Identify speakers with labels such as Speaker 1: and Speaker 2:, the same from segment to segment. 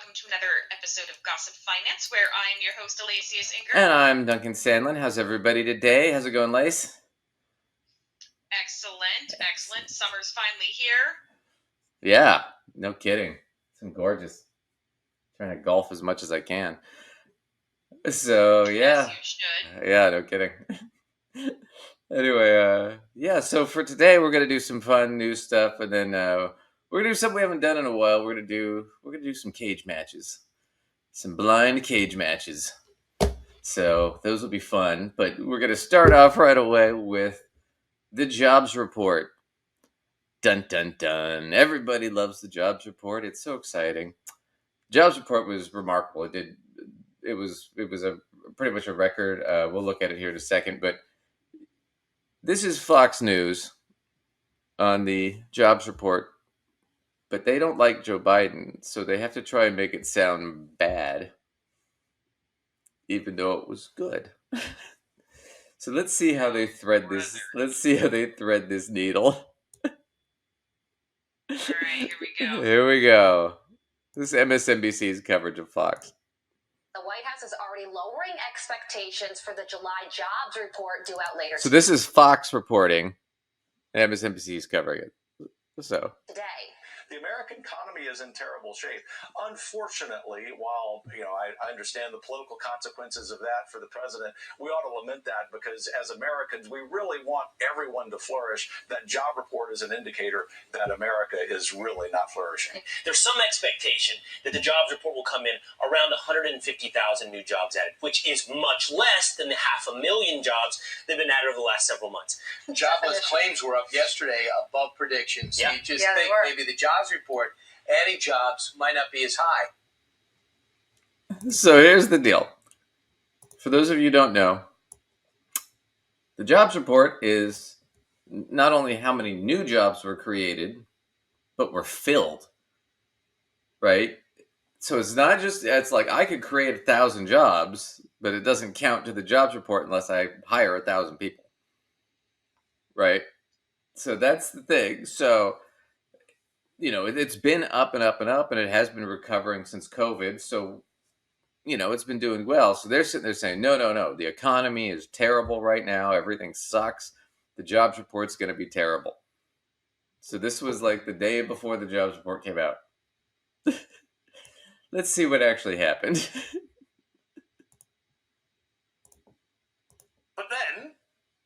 Speaker 1: welcome to another episode of Gossip Finance, where I am your host, Alacius Inger.
Speaker 2: And I'm Duncan Sandlin. How's everybody today? How's it going, Lace?
Speaker 1: Excellent. Summer's finally here.
Speaker 2: Yeah, no kidding. It's gorgeous. Trying to golf as much as I can. So, yeah.
Speaker 1: As you should.
Speaker 2: Yeah, no kidding. Anyway, so for today we're going to do some fun new stuff, and then we're going to do something we haven't done in a while. We're going to do some cage matches. Some blind cage matches. So, those will be fun, but we're going to start off right away with the jobs report. Dun dun dun. Everybody loves the jobs report. It's so exciting. Jobs report was remarkable. It was a pretty much a record. We'll look at it here in a second, but this is Fox News on the jobs report, but they don't like Joe Biden, so they have to try and make it sound bad, even though it was good. So let's see how they thread this. Let's see how they thread this needle.
Speaker 1: All right, here we go.
Speaker 2: Here we go. This is MSNBC's coverage of Fox.
Speaker 3: The White House is already lowering expectations for the July jobs report due out later.
Speaker 2: So this is Fox reporting, and MSNBC is covering it. So
Speaker 3: today.
Speaker 4: The American economy is in terrible shape. Unfortunately, while I understand the political consequences of that for the president, we ought to lament that because as Americans, we really want everyone to flourish. That job report is an indicator that America is really not flourishing.
Speaker 5: There's some expectation that the jobs report will come in around 150,000 new jobs added, which is much less than the 500,000 jobs that have been added over the last several months.
Speaker 6: Jobless claims were up yesterday above predictions. So you just think maybe the jobs report, adding jobs might not be as high.
Speaker 2: So here's the deal. For those of you who don't know, the jobs report is not only how many new jobs were created, but were filled, right? So it's not just, it's like I could create 1,000 jobs, but it doesn't count to the jobs report unless I hire 1,000 people, right? So that's the thing. So, it's been up and up and up, and it has been recovering since COVID. So, it's been doing well. So they're sitting there saying, no, the economy is terrible right now. Everything sucks. The jobs report's going to be terrible. So this was like the day before the jobs report came out. Let's see what actually happened.
Speaker 4: But then,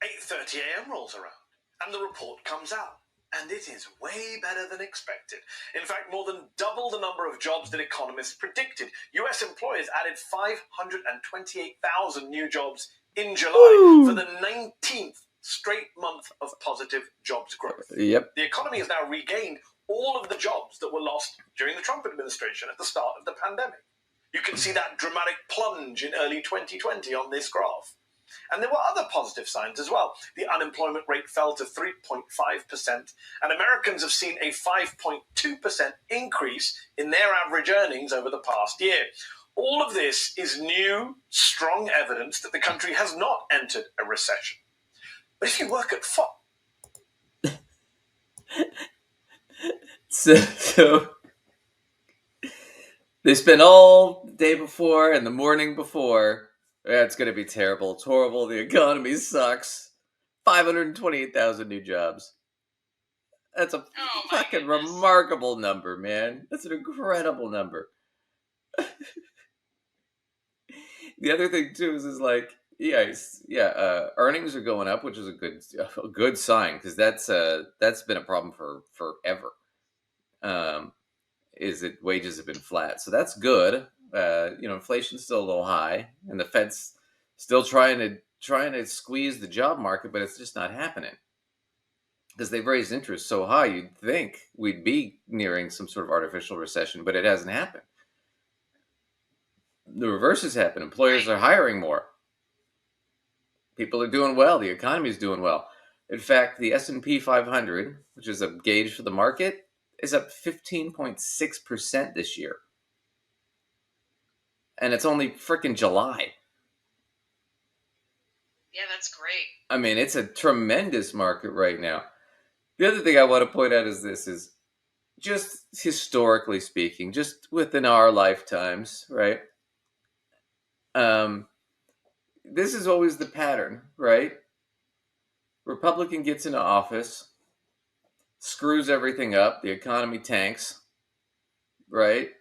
Speaker 4: 8:30 a.m. rolls around, and the report comes out. And it is way better than expected. In fact, more than double the number of jobs that economists predicted. U.S. employers added 528,000 new jobs in July for the 19th straight month of positive jobs growth.
Speaker 2: Yep.
Speaker 4: The economy has now regained all of the jobs that were lost during the Trump administration at the start of the pandemic. You can see that dramatic plunge in early 2020 on this graph. And there were other positive signs as well. The unemployment rate fell to 3.5%, and Americans have seen a 5.2% increase in their average earnings over the past year. All of this is new, strong evidence that the country has not entered a recession. But if you work at Fox...
Speaker 2: So they spent all the day before and the morning before... Yeah, it's going to be terrible. It's horrible. The economy sucks. 528,000 new jobs. That's a fucking remarkable number, man. That's an incredible number. The other thing, too, is like, earnings are going up, which is a good sign, because that's been a problem for forever. Is that wages have been flat. So that's good. Inflation's still a little high, and the Fed's still trying to squeeze the job market, but it's just not happening because they've raised interest so high. You'd think we'd be nearing some sort of artificial recession, but it hasn't happened. The reverse has happened. Employers are hiring more. People are doing well. The economy is doing well. In fact, the S&P 500, which is a gauge for the market, is up 15.6% this year. And it's only freaking July.
Speaker 1: Yeah, that's great.
Speaker 2: I mean, it's a tremendous market right now. The other thing I want to point out is this is just historically speaking, just within our lifetimes, right? This is always the pattern, right? Republican gets into office, screws everything up, the economy tanks, right?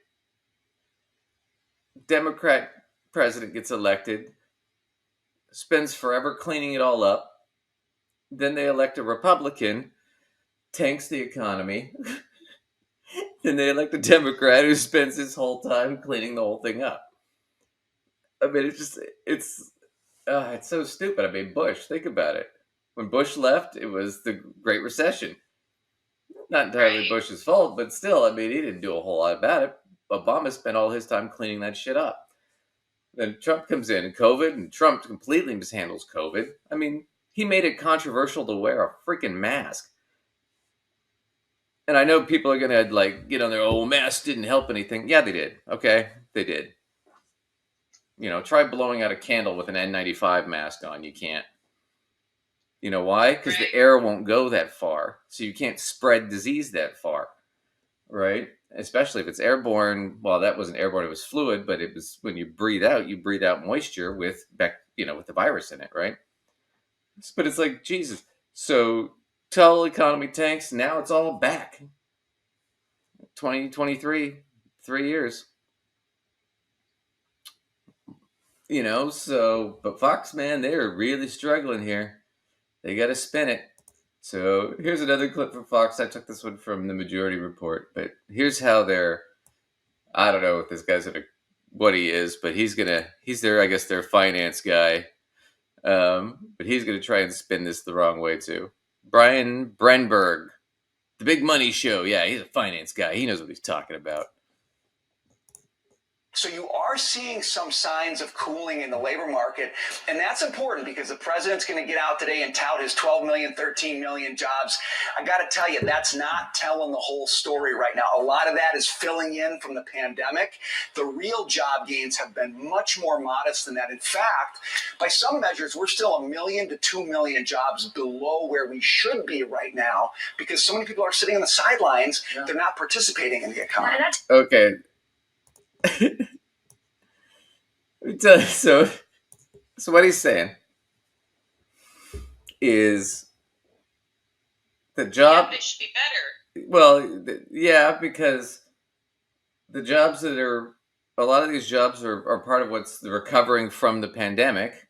Speaker 2: Democrat president gets elected, spends forever cleaning it all up. Then they elect a Republican, tanks the economy. Then they elect a Democrat who spends his whole time cleaning the whole thing up. I mean, it's so stupid. I mean, Bush, think about it. When Bush left, it was the Great Recession. Not entirely Bush's fault, but still, I mean, he didn't do a whole lot about it. Obama spent all his time cleaning that shit up. Then Trump comes in, and COVID, and Trump completely mishandles COVID. I mean, he made it controversial to wear a freaking mask. And I know people are going to, like, get on their, oh, masks didn't help anything. Yeah, they did. Okay, they did. You know, try blowing out a candle with an N95 mask on. You can't. You know why? Because the air won't go that far. So you can't spread disease that far. Right? Especially if it's airborne. Well, that wasn't airborne. It was fluid. But it was when you breathe out moisture with the virus in it. Right? But it's like, Jesus. So till economy tanks, now it's all back. 2023, 3 years. You know, so, but Fox, man, they're really struggling here. They got to spin it. So here's another clip from Fox. I took this one from the Majority Report, but here's how I don't know if this guy's what he is, but he's their, I guess, their finance guy. But he's going to try and spin this the wrong way too. Brian Brenberg, the Big Money Show. Yeah, he's a finance guy. He knows what he's talking about.
Speaker 7: So you are seeing some signs of cooling in the labor market, and that's important because the president's going to get out today and tout his 12 million, 13 million jobs. I got to tell you, that's not telling the whole story right now. A lot of that is filling in from the pandemic. The real job gains have been much more modest than that. In fact, by some measures, we're still 1 million to 2 million jobs below where we should be right now because so many people are sitting on the sidelines. Yeah. They're not participating in the economy.
Speaker 2: Okay. So what he's saying is the job.
Speaker 1: Yeah, it should be better.
Speaker 2: Well, yeah, because the jobs that are a lot of these jobs are part of what's the recovering from the pandemic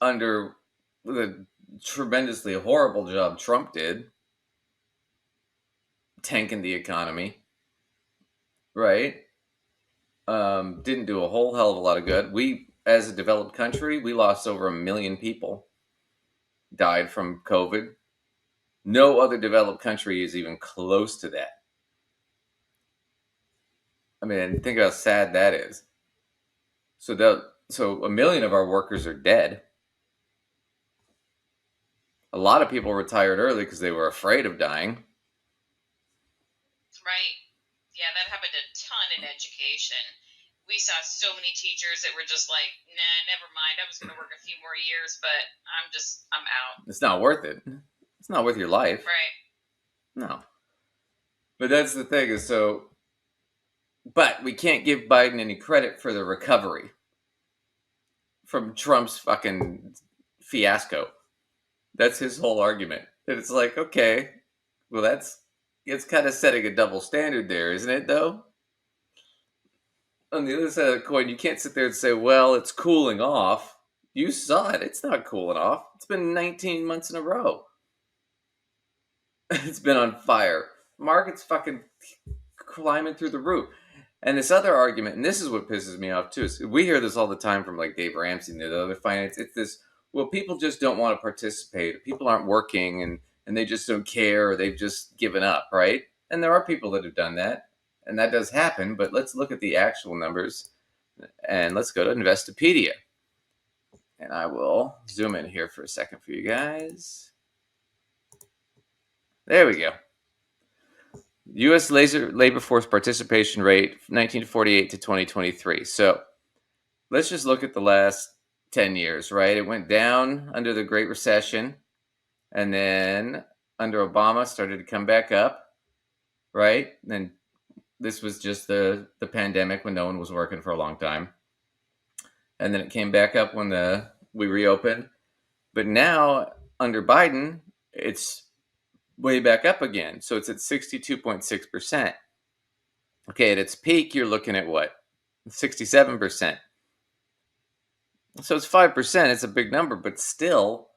Speaker 2: under the tremendously horrible job Trump did, tanking the economy, right? Didn't do a whole hell of a lot of good. We, as a developed country, we lost over 1 million people, died from COVID. No other developed country is even close to that. I mean, think how sad that is. So 1 million of our workers are dead. A lot of people retired early because they were afraid of dying.
Speaker 1: Right. Yeah, that happened a ton in education. We saw so many teachers that were just like, nah, never mind. I was going to work a few more years, but I'm out.
Speaker 2: It's not worth it. It's not worth your life.
Speaker 1: Right.
Speaker 2: No. But that's the thing is but we can't give Biden any credit for the recovery from Trump's fucking fiasco. That's his whole argument. And it's like, okay, well, it's kind of setting a double standard there, isn't it, though? On the other side of the coin, you can't sit there and say, well, it's cooling off. You saw it. It's not cooling off. It's been 19 months in a row. It's been on fire. Market's fucking climbing through the roof. And this other argument, and this is what pisses me off, too. Is we hear this all the time from, like, Dave Ramsey and the other finance. It's this, well, people just don't want to participate. People aren't working, and they just don't care, or they've just given up, right? And there are people that have done that. And that does happen, but let's look at the actual numbers. And let's go to Investopedia. And I will zoom in here for a second for you guys. There we go. U.S. labor force participation rate, 1948 to 2023. So let's just look at the last 10 years, right? It went down under the Great Recession. And then under Obama, started to come back up. right? And this was just the pandemic when no one was working for a long time. And then it came back up when we reopened. But now, under Biden, it's way back up again. So it's at 62.6%. Okay, at its peak, you're looking at what? 67%. So it's 5%. It's a big number, but still,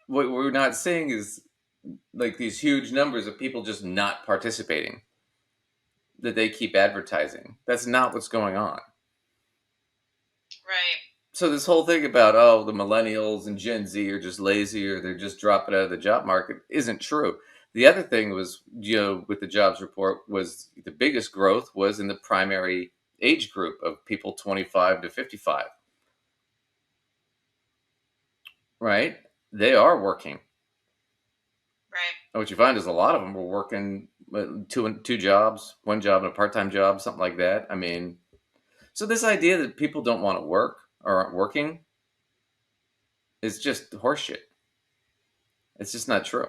Speaker 2: what we're not seeing is like these huge numbers of people just not participating that they keep advertising. That's not what's going on.
Speaker 1: Right.
Speaker 2: So this whole thing about, the millennials and Gen Z are just lazy or they're just dropping out of the job market isn't true. The other thing was, with the jobs report, was the biggest growth was in the primary age group of people 25 to 55. Right? They are working.
Speaker 1: Right.
Speaker 2: And what you find is a lot of them were working two jobs, one job and a part-time job, something like that. I mean, so this idea that people don't want to work or aren't working is just horseshit. It's just not true.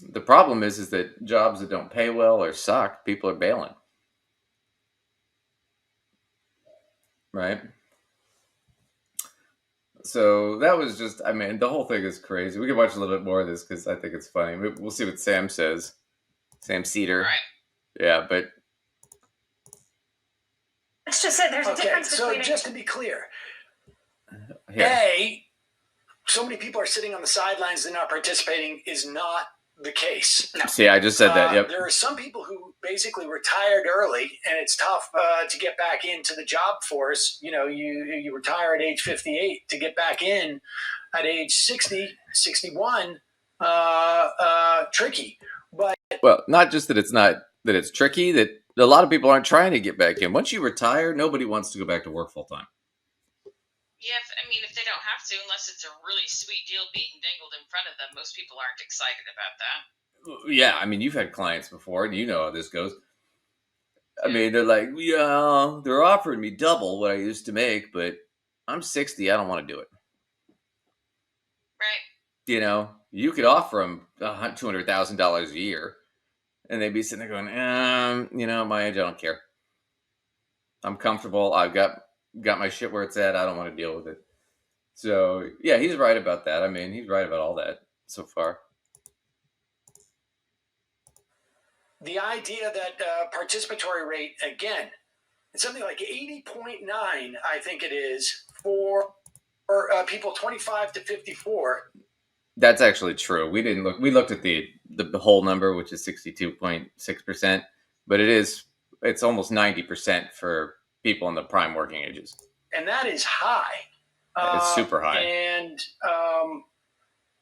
Speaker 2: The problem is that jobs that don't pay well or suck, people are bailing. Right? So that was just, I mean, the whole thing is crazy. We can watch a little bit more of this because I think it's funny. We'll see what Sam says. Sam Cedar.
Speaker 1: Right.
Speaker 2: Yeah, but
Speaker 3: It's just that there's a difference between.
Speaker 8: So just to be clear,
Speaker 2: yeah.
Speaker 8: So many people are sitting on the sidelines and not participating is not the case.
Speaker 3: No.
Speaker 2: See, I just said that. Yep.
Speaker 8: There are some people who basically retired early, and it's tough to get back into the job force. You know, you retire at age 58 to get back in at age 60, 61, tricky. But
Speaker 2: Well, not just that it's tricky, that a lot of people aren't trying to get back in. Once you retire, nobody wants to go back to work full time.
Speaker 1: Yeah, if they don't have to, unless it's a really sweet deal being dangled in front of them, most people aren't excited about that.
Speaker 2: Yeah, I mean, you've had clients before, and you know how this goes. I mean, they're like, yeah, they're offering me double what I used to make, but I'm 60. I don't want to do it.
Speaker 1: Right.
Speaker 2: You know, you could offer them $200,000 a year, and they'd be sitting there going, my age, I don't care. I'm comfortable. I've got my shit where it's at. I don't want to deal with it. So, yeah, he's right about that. I mean, he's right about all that so far.
Speaker 8: the idea that participatory rate, again, it's something like 80.9, I think it is, for people 25 to 54.
Speaker 2: That's actually true. We didn't look. We looked at the whole number, which is 62.6%, but it's almost 90% for people in the prime working ages.
Speaker 8: And that is high.
Speaker 2: It's super high.
Speaker 8: And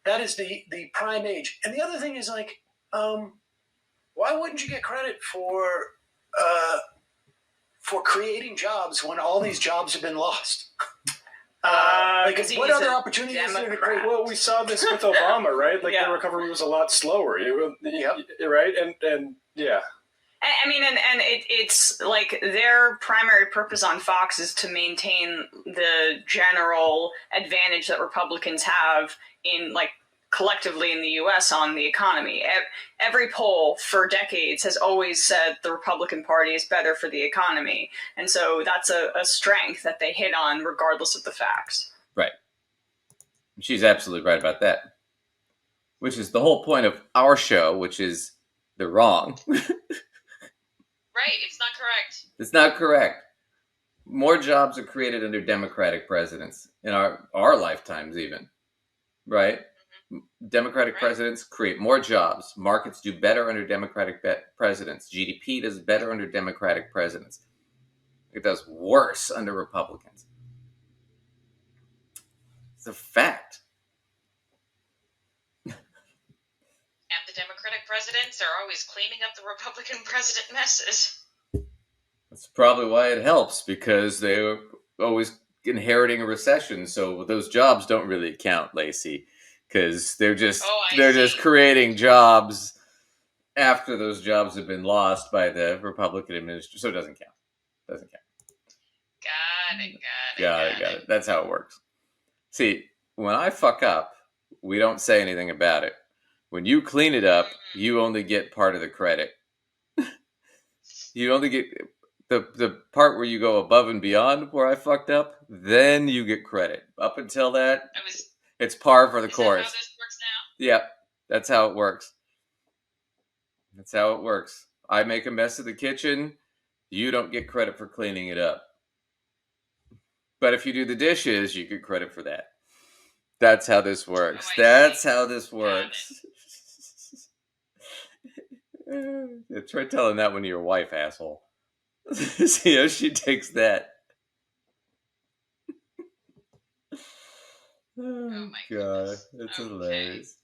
Speaker 8: that is the prime age. And the other thing is, like, why wouldn't you get credit for creating jobs when all these jobs have been lost? What other opportunities are there to create?
Speaker 9: Well, we saw this with Obama, right? Like, the recovery was a lot slower. Right? And yeah.
Speaker 10: I mean, and it's like their primary purpose on Fox is to maintain the general advantage that Republicans have in, like, collectively in the U.S. on the economy. Every poll for decades has always said the Republican Party is better for the economy. And so that's a strength that they hit on regardless of the facts.
Speaker 2: Right. She's absolutely right about that. Which is the whole point of our show, which is they're wrong.
Speaker 1: Right, it's not correct.
Speaker 2: It's not correct. More jobs are created under Democratic presidents in our lifetimes even. Right? Mm-hmm. Democratic presidents create more jobs. Markets do better under Democratic presidents. GDP does better under Democratic presidents. It does worse under Republicans. It's a fact.
Speaker 1: And the Democratic presidents are always cleaning up the Republican president messes.
Speaker 2: That's probably why it helps, because they're always inheriting a recession. So those jobs don't really count, Lacey, because they're just creating jobs after those jobs have been lost by the Republican administration. So it doesn't count. Got it. That's how it works. See, when I fuck up, we don't say anything about it. When you clean it up, you only get part of the credit. You only get the part where you go above and beyond where I fucked up, then you get credit. Up until that, it's par for the course.
Speaker 1: Is that how this works now?
Speaker 2: Yep, that's how it works. That's how it works. I make a mess of the kitchen, you don't get credit for cleaning it up. But if you do the dishes, you get credit for that. That's how this works. That's how this works. Yeah, try telling that one to your wife, asshole. See how she takes that. Oh my god, it's hilarious.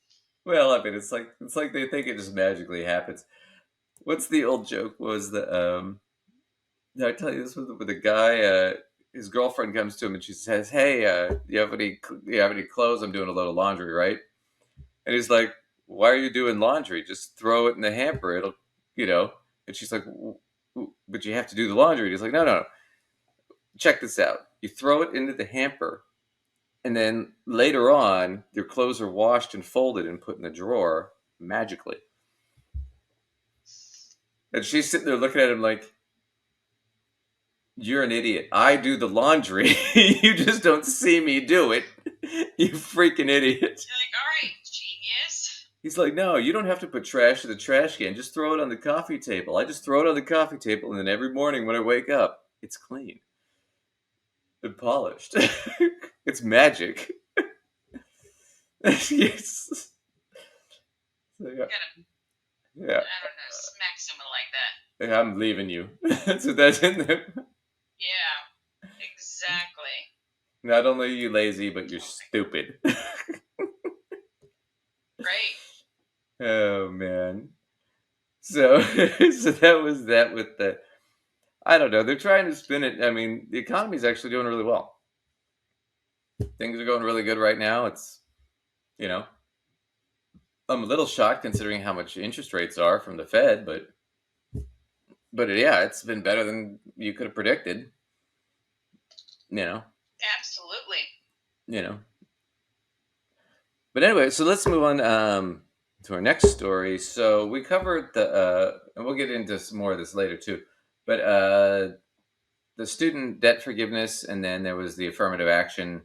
Speaker 2: Well, I mean, it's like they think it just magically happens. What's the old joke? Was the did I tell you this with a guy? His girlfriend comes to him and she says, "Hey, you have any clothes? I'm doing a load of laundry, right?" And he's like, "Why are you doing laundry? Just throw it in the hamper. It'll, you know." And she's like, "But you have to do the laundry." And he's like, No. Check this out. You throw it into the hamper, and then later on, your clothes are washed and folded and put in the drawer magically." And she's sitting there looking at him like, "You're an idiot. I do the laundry. You just don't see me do it. You freaking idiot."
Speaker 1: You're like, all right, genius.
Speaker 2: He's like, "No, you don't have to put trash in the trash can. Just throw it on the coffee table. I just throw it on the coffee table, and then every morning when I wake up, it's clean and polished." It's magic. Yes. So, yeah.
Speaker 1: I don't know, smack someone like that.
Speaker 2: Yeah, I'm leaving you. So that's in there.
Speaker 1: Yeah, exactly.
Speaker 2: Not only are you lazy, but you're stupid.
Speaker 1: Right.
Speaker 2: Oh man. So that was that with the. I don't know. They're trying to spin it. I mean, the economy's actually doing really well. Things are going really good right now. It's, I'm a little shocked considering how much interest rates are from the Fed, but yeah, it's been better than you could have predicted.
Speaker 1: Absolutely.
Speaker 2: But anyway, so let's move on to our next story. So we covered and we'll get into some more of this later too, but the student debt forgiveness, and then there was the affirmative action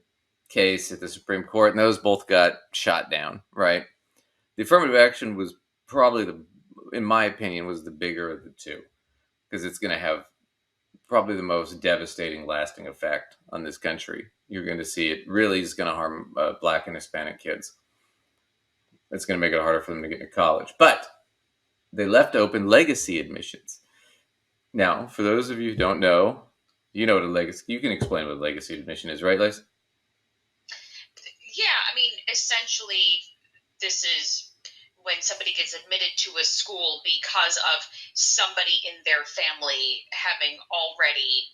Speaker 2: case at the Supreme Court, and those both got shot down, right? The affirmative action was probably in my opinion, was the bigger of the two, because it's going to have probably the most devastating lasting effect on this country. You're going to see it really is going to harm Black and Hispanic kids. It's going to make it harder for them to get into college. But they left open legacy admissions. Now, for those of you who don't know, you know what a legacy. You can explain what a legacy admission is, right, Liz?
Speaker 1: Yeah, I mean, essentially, this is when somebody gets admitted to a school because of somebody in their family having already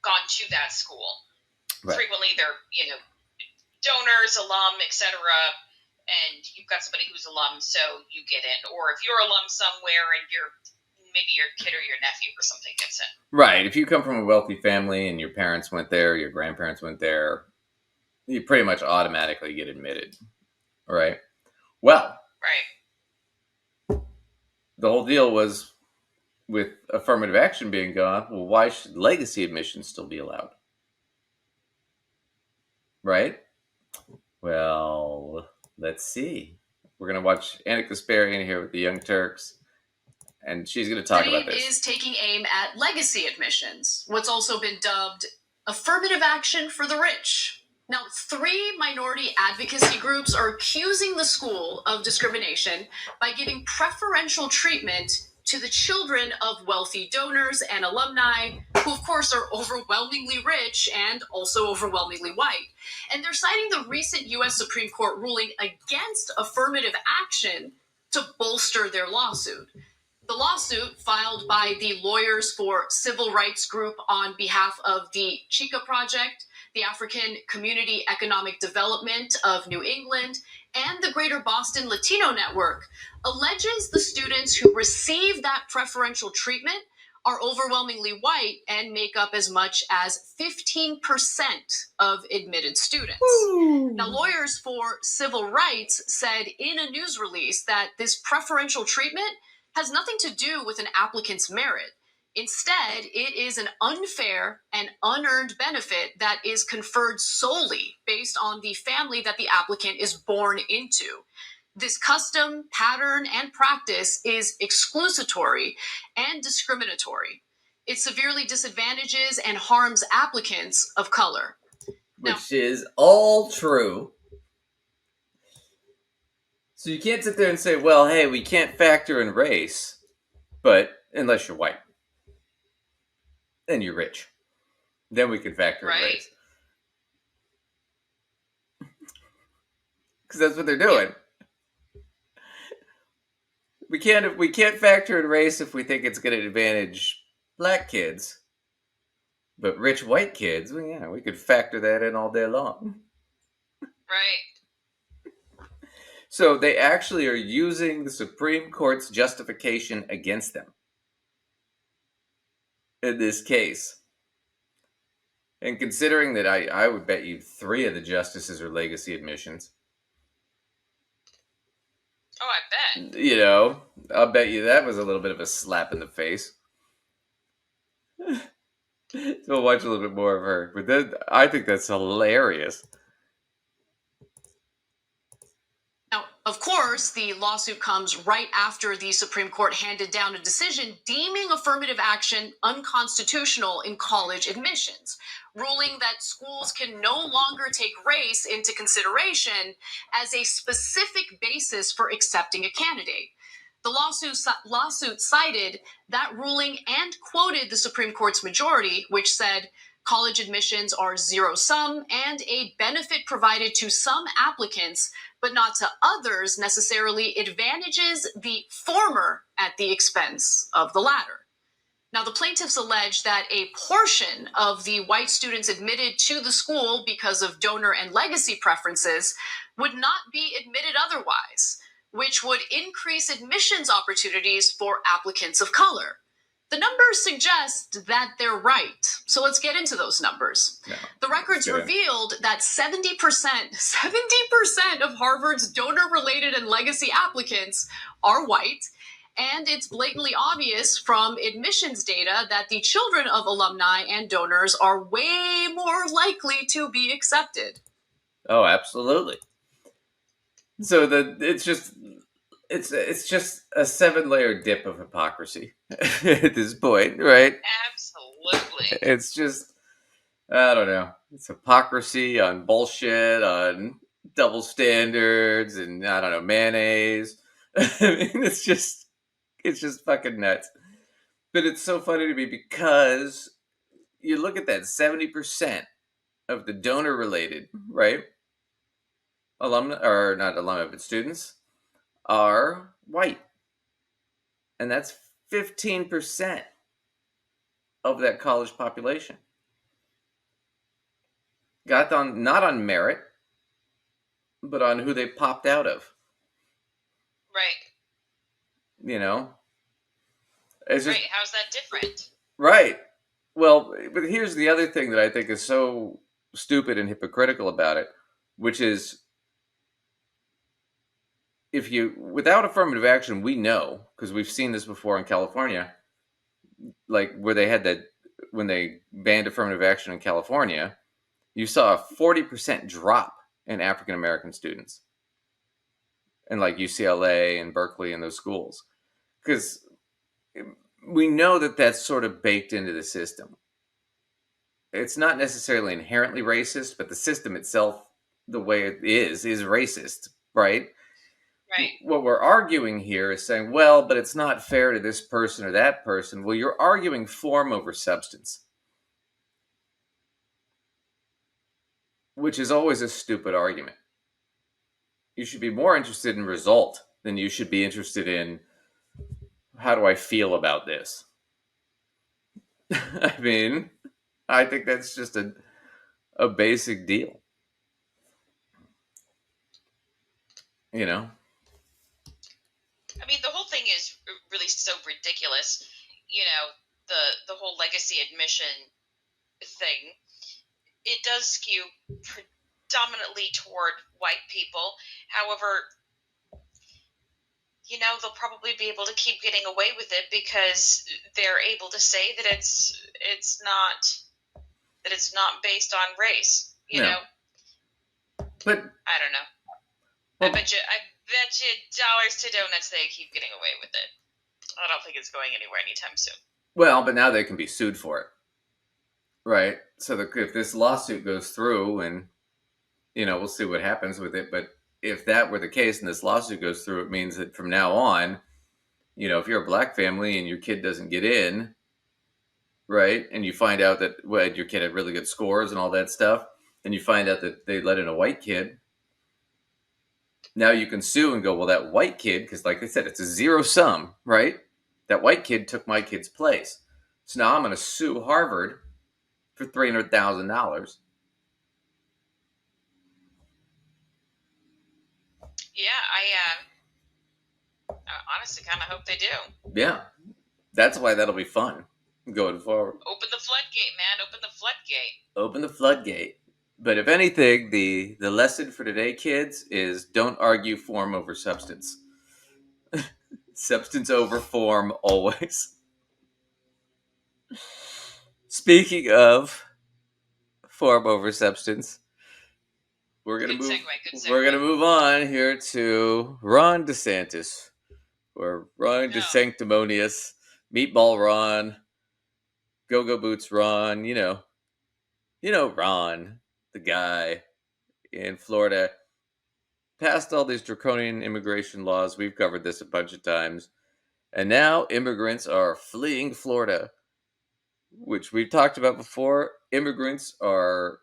Speaker 1: gone to that school. Right. Frequently, they're donors, alum, etc. And you've got somebody who's alum, so you get in. Or if you're alum somewhere and maybe your kid or your nephew or something gets in.
Speaker 2: Right. If you come from a wealthy family and your parents went there, your grandparents went there, you pretty much automatically get admitted. Right? Well,
Speaker 1: right.
Speaker 2: The whole deal was with affirmative action being gone, well, why should legacy admissions still be allowed? Right? Well, let's see. We're going to watch Anna Kasparian here with the Young Turks, and she's going to talk about this.
Speaker 11: Is taking aim at legacy admissions, what's also been dubbed affirmative action for the rich. Now, 3 minority advocacy groups are accusing the school of discrimination by giving preferential treatment to the children of wealthy donors and alumni, who, of course, are overwhelmingly rich and also overwhelmingly white. And they're citing the recent U.S. Supreme Court ruling against affirmative action to bolster their lawsuit. The lawsuit, filed by the Lawyers for Civil Rights Group on behalf of the Chica Project, the African Community Economic Development of New England, and the Greater Boston Latino Network, alleges the students who receive that preferential treatment are overwhelmingly white and make up as much as 15% of admitted students. Ooh. Now, Lawyers for Civil Rights said in a news release that this preferential treatment has nothing to do with an applicant's merit. Instead, it is an unfair and unearned benefit that is conferred solely based on the family that the applicant is born into. This custom, pattern, and practice is exclusatory and discriminatory. It severely disadvantages and harms applicants of color.
Speaker 2: Which is all true. So you can't sit there and say, well, hey, we can't factor in race, but unless you're white and you're rich, then we can factor in race. Because that's what they're doing. We can't factor in race if we think it's going to advantage black kids. But rich white kids, well, yeah, we could factor that in all day long.
Speaker 1: Right.
Speaker 2: So they actually are using the Supreme Court's justification against them in this case. And considering that I would bet you 3 of the justices are legacy admissions.
Speaker 1: Oh, I bet.
Speaker 2: You know, I'll bet you that was a little bit of a slap in the face. So we'll watch a little bit more of her. But then, I think that's hilarious.
Speaker 11: Now, of course, the lawsuit comes right after the Supreme Court handed down a decision deeming affirmative action unconstitutional in college admissions, ruling that schools can no longer take race into consideration as a specific basis for accepting a candidate. The lawsuit cited that ruling and quoted the Supreme Court's majority, which said college admissions are zero-sum and a benefit provided to some applicants, but not to others, necessarily advantages the former at the expense of the latter. Now, the plaintiffs allege that a portion of the white students admitted to the school because of donor and legacy preferences would not be admitted otherwise, which would increase admissions opportunities for applicants of color. The numbers suggest that they're right. So let's get into those numbers.
Speaker 2: No,
Speaker 11: the records revealed that 70% of Harvard's donor-related and legacy applicants are white, and it's blatantly obvious from admissions data that the children of alumni and donors are way more likely to be accepted.
Speaker 2: Oh, absolutely. So it's just a 7-layer dip of hypocrisy at this point, right?
Speaker 1: Absolutely.
Speaker 2: It's just, I don't know. It's hypocrisy on bullshit, on double standards, and I don't know, mayonnaise. I mean, it's just fucking nuts. But it's so funny to me because you look at that 70% of the donor related, right? Alumni, or not alumni, but students are white. And that's 15% of that college population. Got on, not on merit, but on who they popped out of.
Speaker 1: Right.
Speaker 2: You know? It's just,
Speaker 1: right, how's that different?
Speaker 2: Right. Well, but here's the other thing that I think is so stupid and hypocritical about it, which is without affirmative action, we know, because we've seen this before in California, like where they had that, when they banned affirmative action in California, you saw a 40% drop in African American students in like UCLA and Berkeley and those schools. Because we know that that's sort of baked into the system. It's not necessarily inherently racist, but the system itself, the way it is racist, right?
Speaker 1: Right.
Speaker 2: What we're arguing here is saying, well, but it's not fair to this person or that person. Well, you're arguing form over substance, which is always a stupid argument. You should be more interested in result than you should be interested in how do I feel about this. I mean, I think that's just a basic deal. You know?
Speaker 1: I mean, the whole thing is really so ridiculous. You know, the whole legacy admission thing, it does skew predominantly toward white people. However, you know, they'll probably be able to keep getting away with it because they're able to say that it's not based on race. You know,
Speaker 2: but
Speaker 1: I don't know. Well, I bet you dollars to donuts they keep getting away with it. I don't think it's going anywhere anytime soon.
Speaker 2: Well, but now they can be sued for it, right? So if this lawsuit goes through, and you know, we'll see what happens with it. But if that were the case, and this lawsuit goes through, it means that from now on, you know, if you're a black family and your kid doesn't get in, right, and you find out that your kid had really good scores and all that stuff, and you find out that they let in a white kid, now you can sue and go, well, that white kid, because like I said, it's a zero sum, right? That white kid took my kid's place. So now I'm going to sue Harvard for $300,000.
Speaker 1: Yeah, I honestly kind of hope they do.
Speaker 2: Yeah, that's why that'll be fun going forward.
Speaker 1: Open the floodgate, man. Open the floodgate.
Speaker 2: Open the floodgate. But if anything, the lesson for today, kids, is don't argue form over substance. Substance over form always. Speaking of form over substance, we're gonna move on here to Ron DeSantis, or Ron DeSanctimonious, Meatball Ron, Go-Go Boots Ron. You know Ron, the guy in Florida, passed all these draconian immigration laws. We've covered this a bunch of times. And now immigrants are fleeing Florida, which we've talked about before. Immigrants are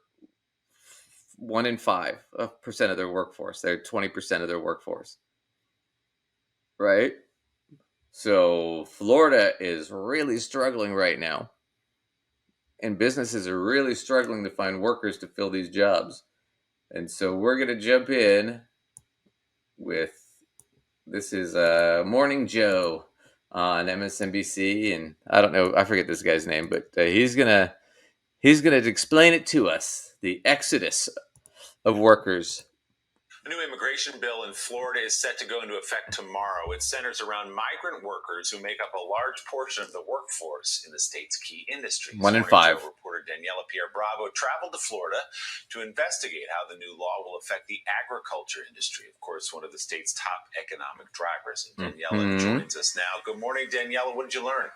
Speaker 2: 1 in 5% of their workforce. They're 20% of their workforce. Right? So Florida is really struggling right now. And businesses are really struggling to find workers to fill these jobs. And so we're going to jump in with, this is Morning Joe on MSNBC, and I don't know, I forget this guy's name, but he's gonna explain it to us, the exodus of workers.
Speaker 12: A new immigration bill in Florida is set to go into effect tomorrow. It centers around migrant workers who make up a large portion of the workforce in the state's key industries.
Speaker 2: 1 in 5.
Speaker 12: Reporter Daniela Pierre-Bravo traveled to Florida to investigate how the new law will affect the agriculture industry. Of course, one of the state's top economic drivers. And Daniela joins us now. Good morning, Daniela. What did you learn?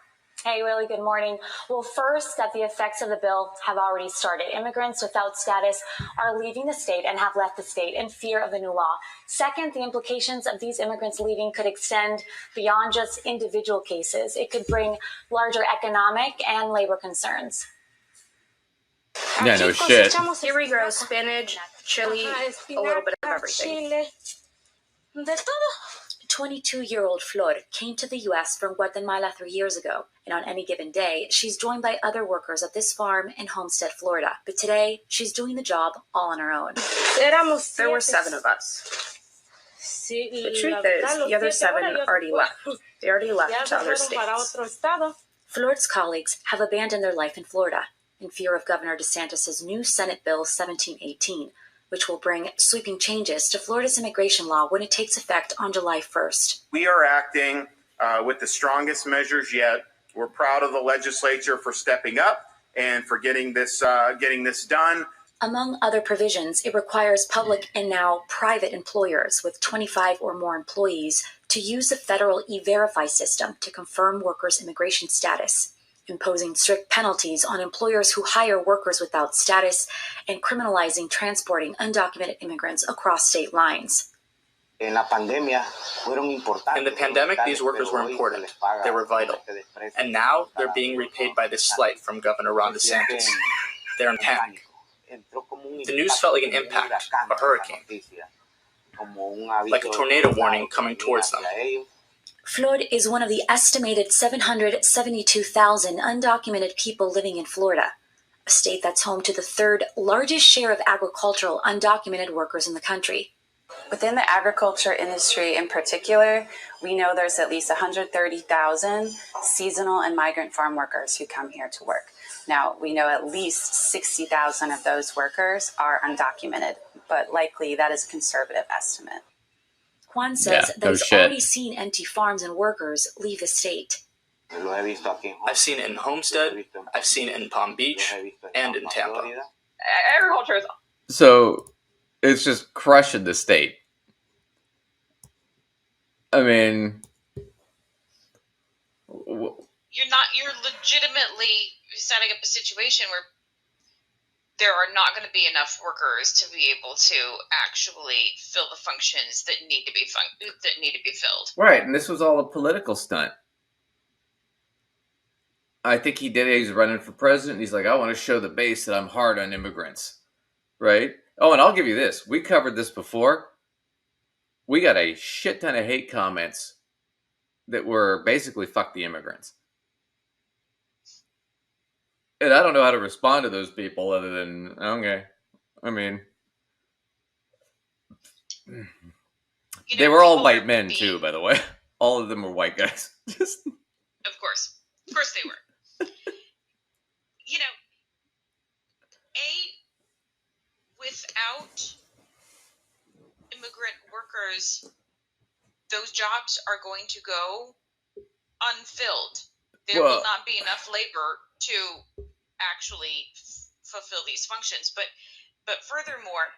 Speaker 3: Hey, Willie, good morning. Well, first, that the effects of the bill have already started. Immigrants without status are leaving the state and have left the state in fear of the new law. Second, the implications of these immigrants leaving could extend beyond just individual cases. It could bring larger economic and labor concerns.
Speaker 2: Yeah, no shit.
Speaker 13: Here we grow spinach, chili, a little bit of everything.
Speaker 14: A 22-year-old Flor came to the U.S. from Guatemala 3 years ago, and on any given day, she's joined by other workers at this farm in Homestead, Florida. But today, she's doing the job all on her own.
Speaker 13: There were 7 of us. The truth is, the other 7 already left. They already left to other states.
Speaker 14: Flor's colleagues have abandoned their life in Florida in fear of Governor DeSantis' new Senate Bill 1718, which will bring sweeping changes to Florida's immigration law when it takes effect on July 1st.
Speaker 15: We are acting with the strongest measures yet. We're proud of the legislature for stepping up and for getting this done.
Speaker 14: Among other provisions, it requires public and now private employers with 25 or more employees to use the federal E-Verify system to confirm workers' immigration status, imposing strict penalties on employers who hire workers without status, and criminalizing transporting undocumented immigrants across state lines.
Speaker 16: In the pandemic, these workers were important. They were vital.
Speaker 17: And now they're being repaid by this slight from Governor Ron DeSantis. They're in panic. The news felt like an impact, a hurricane, like a tornado warning coming towards them.
Speaker 14: Flor is one of the estimated 772,000 undocumented people living in Florida, a state that's home to the 3rd largest share of agricultural undocumented workers in the country.
Speaker 18: Within the agriculture industry in particular, we know there's at least 130,000 seasonal and migrant farm workers who come here to work. Now, we know at least 60,000 of those workers are undocumented, but likely that is a conservative estimate.
Speaker 14: Juan says that he's already seen empty farms and workers leave the state.
Speaker 17: I've seen it in Homestead, I've seen it in Palm Beach, and in Tampa.
Speaker 10: Agriculture is...
Speaker 2: So it's just crushing the state. I mean,
Speaker 1: you're legitimately setting up a situation where there are not going to be enough workers to be able to actually fill the functions that need to be filled.
Speaker 2: Right, and this was all a political stunt. I think he did it. He's running for president. He's like, I want to show the base that I'm hard on immigrants. Right? Oh, and I'll give you this. We covered this before. We got a shit ton of hate comments that were basically fuck the immigrants. And I don't know how to respond to those people other than, okay. I mean, they were all white men too, by the way. All of them were white guys.
Speaker 1: Of course they were. Without immigrant workers, those jobs are going to go unfilled. There will not be enough labor to actually fulfill these functions. But furthermore,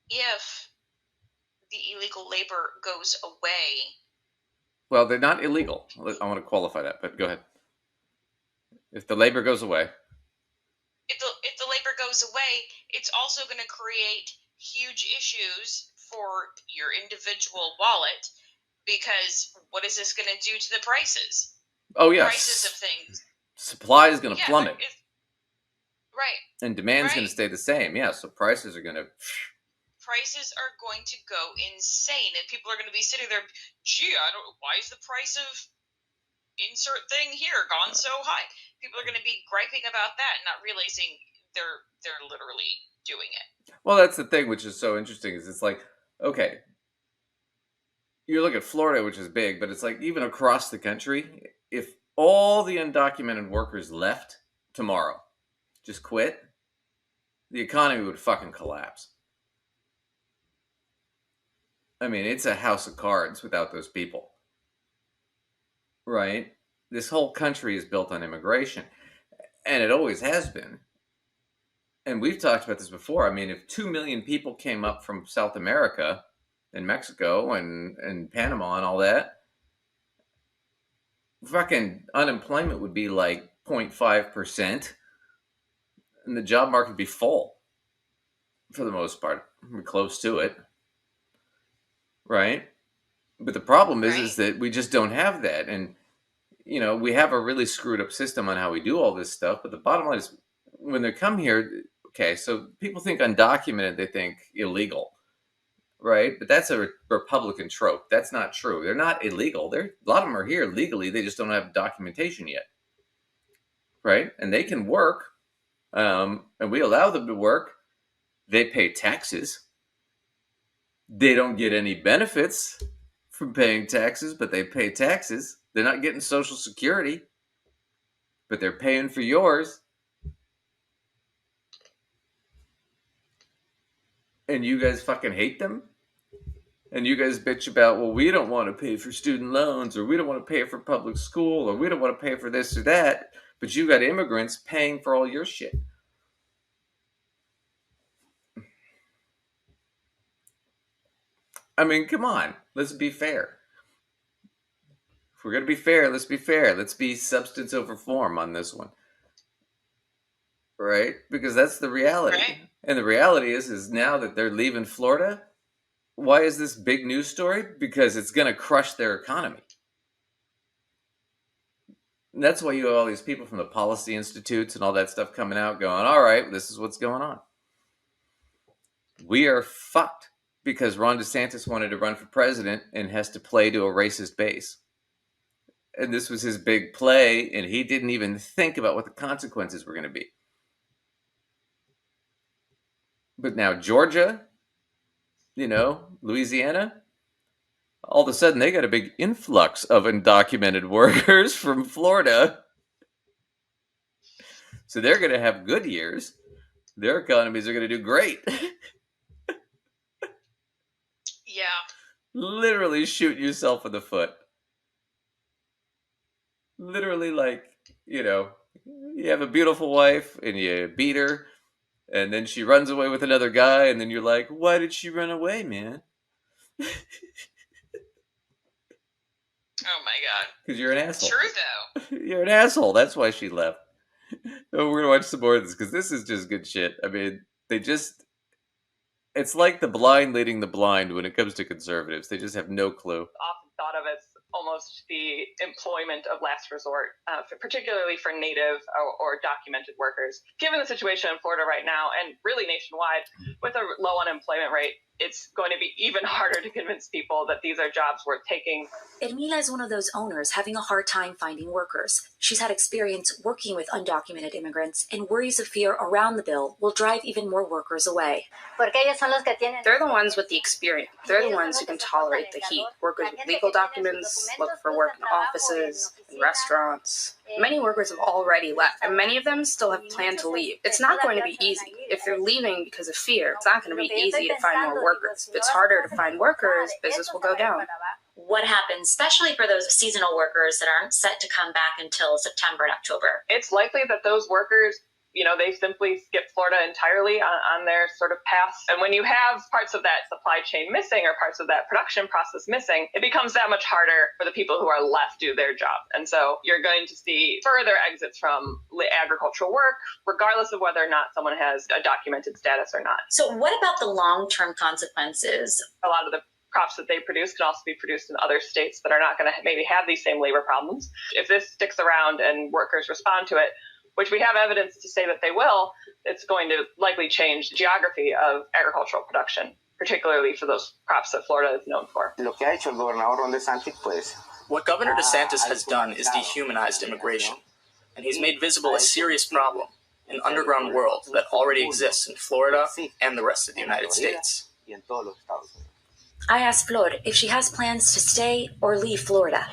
Speaker 1: if the illegal labor goes away...
Speaker 2: Well, they're not illegal. I want to qualify that, but go ahead. If the labor goes away...
Speaker 1: If the labor goes away, it's also going to create huge issues for your individual wallet, because what is this going to do to the prices?
Speaker 2: Oh, yes.
Speaker 1: Prices of things.
Speaker 2: Supply is going to plummet.
Speaker 1: Right.
Speaker 2: And demand's going to stay the same. Yeah, so prices are going to...
Speaker 1: Prices are going to go insane, and people are going to be sitting there, why is the price of insert thing here gone so high? People are going to be griping about that and not realizing they're literally doing it.
Speaker 2: Well, that's the thing, which is so interesting, is it's like, okay, you look at Florida, which is big, but it's like even across the country, if all the undocumented workers left tomorrow, just quit, the economy would fucking collapse. I mean, it's a house of cards without those people. Right? This whole country is built on immigration, and it always has been. And we've talked about this before. I mean, if 2 million people came up from South America and Mexico and Panama and all that, fucking unemployment would be like 0.5%, and the job market would be full for the most part. We're close to it. Right? But the problem is that we just don't have that. And, we have a really screwed up system on how we do all this stuff. But the bottom line is, when they come here, okay, so people think undocumented, they think illegal. Right? But that's a Republican trope. That's not true. They're not illegal. A lot of them are here legally. They just don't have documentation yet. Right? And they can work. And we allow them to work. They pay taxes. They don't get any benefits from paying taxes, but they pay taxes. They're not getting Social Security, but they're paying for yours. And you guys fucking hate them? And you guys bitch about, well, we don't want to pay for student loans, or we don't want to pay for public school, or we don't want to pay for this or that, but you got immigrants paying for all your shit. I mean, come on. Let's be fair. If we're going to be fair, let's be fair. Let's be substance over form on this one. Right? Because that's the reality. Right. And the reality is now that they're leaving Florida, why is this big news story? Because it's going to crush their economy. And that's why you have all these people from the policy institutes and all that stuff coming out going, all right, this is what's going on. We are fucked. Because Ron DeSantis wanted to run for president and has to play to a racist base. And this was his big play, and he didn't even think about what the consequences were going to be. But now Georgia, Louisiana, all of a sudden they got a big influx of undocumented workers from Florida. So they're going to have good years. Their economies are going to do great.
Speaker 1: Yeah.
Speaker 2: literally shoot yourself in the foot. Literally, like, you have a beautiful wife and you beat her, and then she runs away with another guy, and then you're like, why did she run away, man?
Speaker 1: Oh my god.
Speaker 2: Because you're an asshole.
Speaker 1: True, though.
Speaker 2: You're an asshole. That's why she left. Oh, we're going to watch some more of this, because this is just good shit. I mean, it's like the blind leading the blind when it comes to conservatives. They just have no clue.
Speaker 19: Often thought of as almost the employment of last resort, particularly for native or documented workers. Given the situation in Florida right now, and really nationwide, with a low unemployment rate, it's going to be even harder to convince people that these are jobs worth taking.
Speaker 14: Ermila is one of those owners having a hard time finding workers. She's had experience working with undocumented immigrants and worries of fear around the bill will drive even more workers away.
Speaker 13: They're the ones with the experience. They're the ones who can tolerate the heat. Workers with legal documents, look for work in offices, in restaurants. Many workers have already left, and many of them still have planned to leave. It's not going to be easy. If they're leaving because of fear, it's not going to be easy to find more workers. If it's harder to find workers, business will go down.
Speaker 14: What happens, especially for those seasonal workers that aren't set to come back until September and October?
Speaker 19: It's likely that those workers, they simply skip Florida entirely on their sort of path. And when you have parts of that supply chain missing or parts of that production process missing, it becomes that much harder for the people who are left to do their job. And so you're going to see further exits from agricultural work, regardless of whether or not someone has a documented status or not.
Speaker 14: So what about the long-term consequences?
Speaker 19: A lot of the crops that they produce can also be produced in other states that are not going to maybe have these same labor problems. If this sticks around and workers respond to it, which we have evidence to say that they will, it's going to likely change the geography of agricultural production, particularly for those crops that Florida is known for.
Speaker 17: What Governor DeSantis has done is dehumanized immigration, and he's made visible a serious problem, an underground world that already exists in Florida and the rest of the United States.
Speaker 14: I asked Flor if she has plans to stay or leave Florida.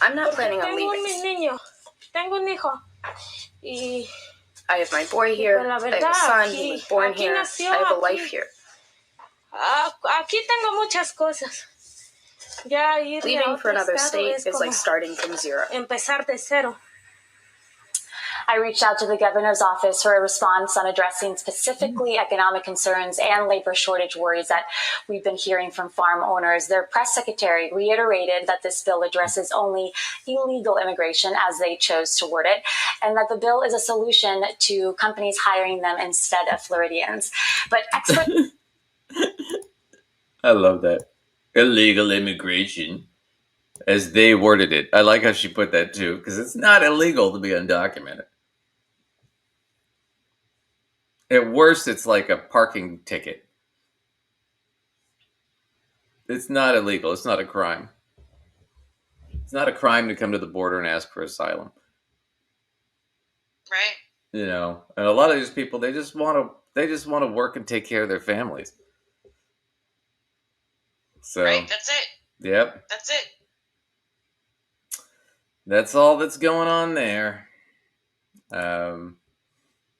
Speaker 13: I'm not planning on leaving. I have my boy here, I have a son, he was born here, I have a life here. Leaving for another state is like starting from zero.
Speaker 3: I reached out to the governor's office for a response on addressing specifically economic concerns and labor shortage worries that we've been hearing from farm owners. Their press secretary reiterated that this bill addresses only illegal immigration, as they chose to word it, and that the bill is a solution to companies hiring them instead of Floridians. But experts...
Speaker 2: I love that. Illegal immigration, as they worded it. I like how she put that too, because it's not illegal to be undocumented. At worst, it's like a parking ticket. It's not illegal. It's not a crime. It's not a crime to come to the border and ask for asylum.
Speaker 1: Right.
Speaker 2: And a lot of these people, they just want to work and take care of their families. So,
Speaker 1: right, that's it.
Speaker 2: Yep.
Speaker 1: That's it.
Speaker 2: That's all that's going on there.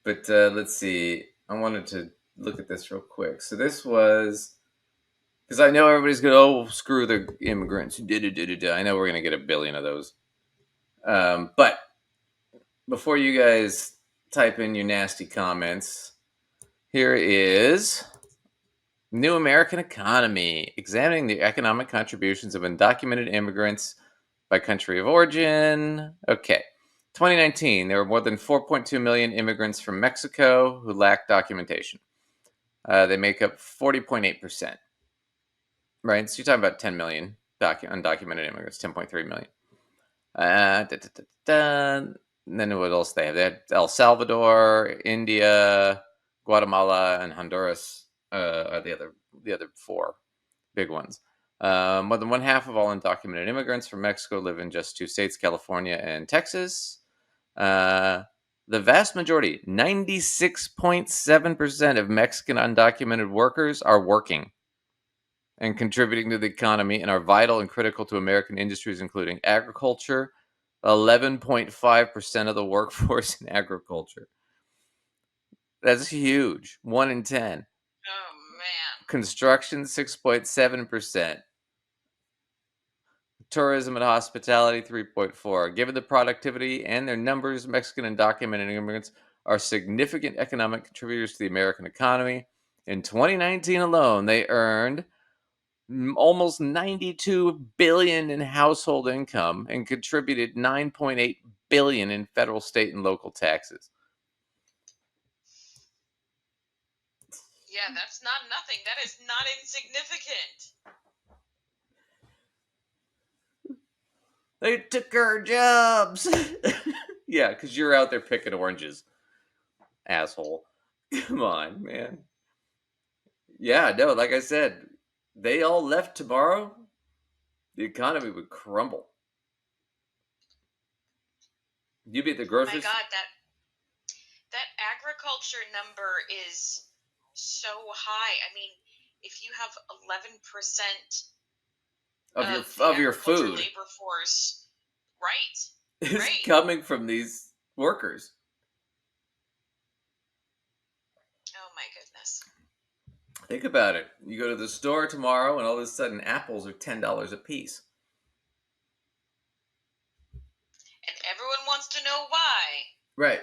Speaker 2: But let's see. I wanted to look at this real quick. So this was, because I know everybody's going, screw the immigrants. I know we're going to get 1 billion of those. But before you guys type in your nasty comments, here is New American Economy, examining the economic contributions of undocumented immigrants by country of origin. Okay. 2019, there were more than 4.2 million immigrants from Mexico who lacked documentation. They make up 40.8%. Right? So you're talking about 10 million undocumented immigrants, 10.3 million. And then what else they have? They had El Salvador, India, Guatemala, and Honduras are the other 4 big ones. More than 1/2 of all undocumented immigrants from Mexico live in just 2 states, California and Texas. The vast majority, 96.7% of Mexican undocumented workers are working and contributing to the economy and are vital and critical to American industries, including agriculture. 11.5% of the workforce in agriculture. That's huge. 1 in 10.
Speaker 1: Oh, man.
Speaker 2: Construction, 6.7%. Tourism and hospitality, 3.4%. Given the productivity and their numbers, Mexican and undocumented immigrants are significant economic contributors to the American economy. In 2019 alone, they earned almost $92 billion in household income and contributed $9.8 billion in federal, state, and local taxes.
Speaker 1: Yeah, that's not nothing. That is not insignificant.
Speaker 2: They took our jobs. Yeah, because you're out there picking oranges, asshole. Come on, man. Yeah, no, like I said, they all left tomorrow, the economy would crumble. You'd be at the grocery store.
Speaker 1: Oh my God, that agriculture number is so high. I mean, if you have 11%
Speaker 2: of your food
Speaker 1: labor force, right?
Speaker 2: is coming from these workers.
Speaker 1: Oh my goodness.
Speaker 2: Think about it. You go to the store tomorrow and all of a sudden apples are $10 a piece.
Speaker 1: And everyone wants to know why.
Speaker 2: Right.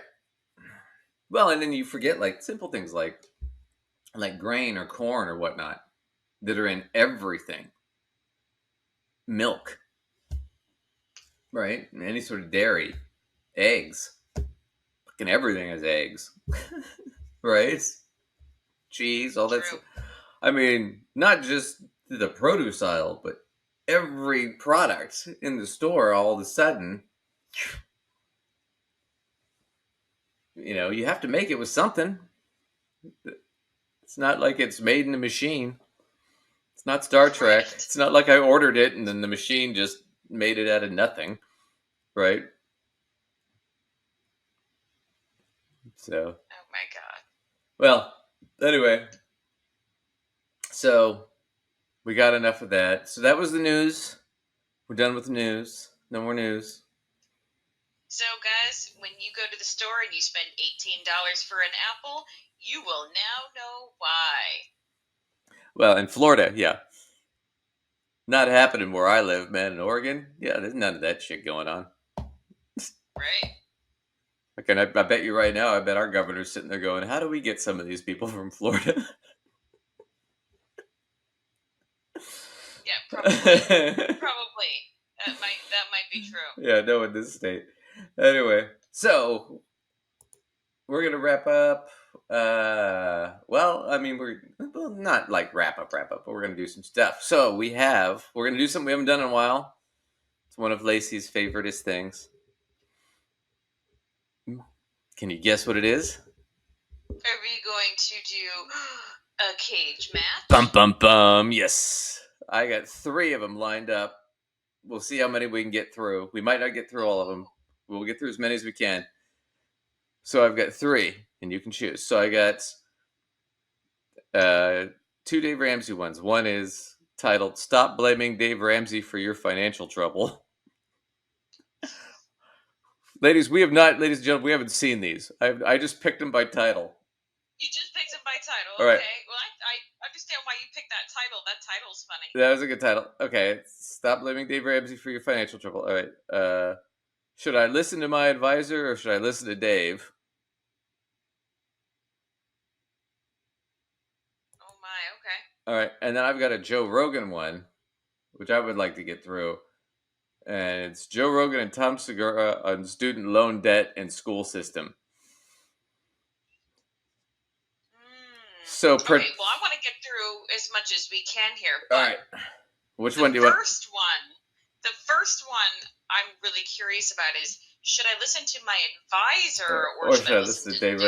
Speaker 2: Well, and then you forget like simple things like grain or corn or whatnot that are in everything. Milk. Right? And any sort of dairy. Eggs. Fucking everything has eggs. Right? Cheese, all that stuff. I mean, not just the produce aisle, but every product in the store all of a sudden, you have to make it with something. It's not like it's made in a machine. It's not Star Trek. It's not like I ordered it and then the machine just made it out of nothing. Right? So.
Speaker 1: Oh my God.
Speaker 2: Well, anyway. So, we got enough of that. So that was the news. We're done with the news. No more news.
Speaker 1: So, guys, when you go to the store and you spend $18 for an apple, you will now know why.
Speaker 2: Well, in Florida, yeah. Not happening where I live, man. In Oregon, yeah, there's none of that shit going on.
Speaker 1: Right.
Speaker 2: Okay, I bet you right now, I bet our governor's sitting there going, how do we get some of these people from Florida?
Speaker 1: Yeah, probably. That might be true.
Speaker 2: Yeah, no, in this state. Anyway, so we're gonna wrap up. Well, I mean, we're not like wrap up, but we're gonna do some stuff. So we're gonna do something we haven't done in a while. It's one of Lacey's favoriteest things. Can you guess what it is?
Speaker 1: Are we going to do a cage match?
Speaker 2: Bum bum bum. Yes, I got 3 of them lined up. We'll see how many we can get through. We might not get through all of them. We'll get through as many as we can. So I've got 3, and you can choose. So I got 2 Dave Ramsey ones. One is titled "Stop Blaming Dave Ramsey for Your Financial Trouble." Ladies and gentlemen, we haven't seen these. I just picked them by title.
Speaker 1: You just picked them by title.
Speaker 2: All
Speaker 1: okay.
Speaker 2: right.
Speaker 1: Well, I understand why you picked that title. That title's funny.
Speaker 2: That was a good title. Okay. Stop blaming Dave Ramsey for your financial trouble. All right. Should I listen to my advisor or should I listen to Dave?
Speaker 1: Oh my, okay.
Speaker 2: All right. And then I've got a Joe Rogan one, which I would like to get through. And it's Joe Rogan and Tom Segura on student loan debt and school system. So,
Speaker 1: okay, well, I want to get through as much as we can here. But
Speaker 2: all right. Which one do you want?
Speaker 1: The first one I'm really curious about is, should I listen to my advisor or should I listen to Dave?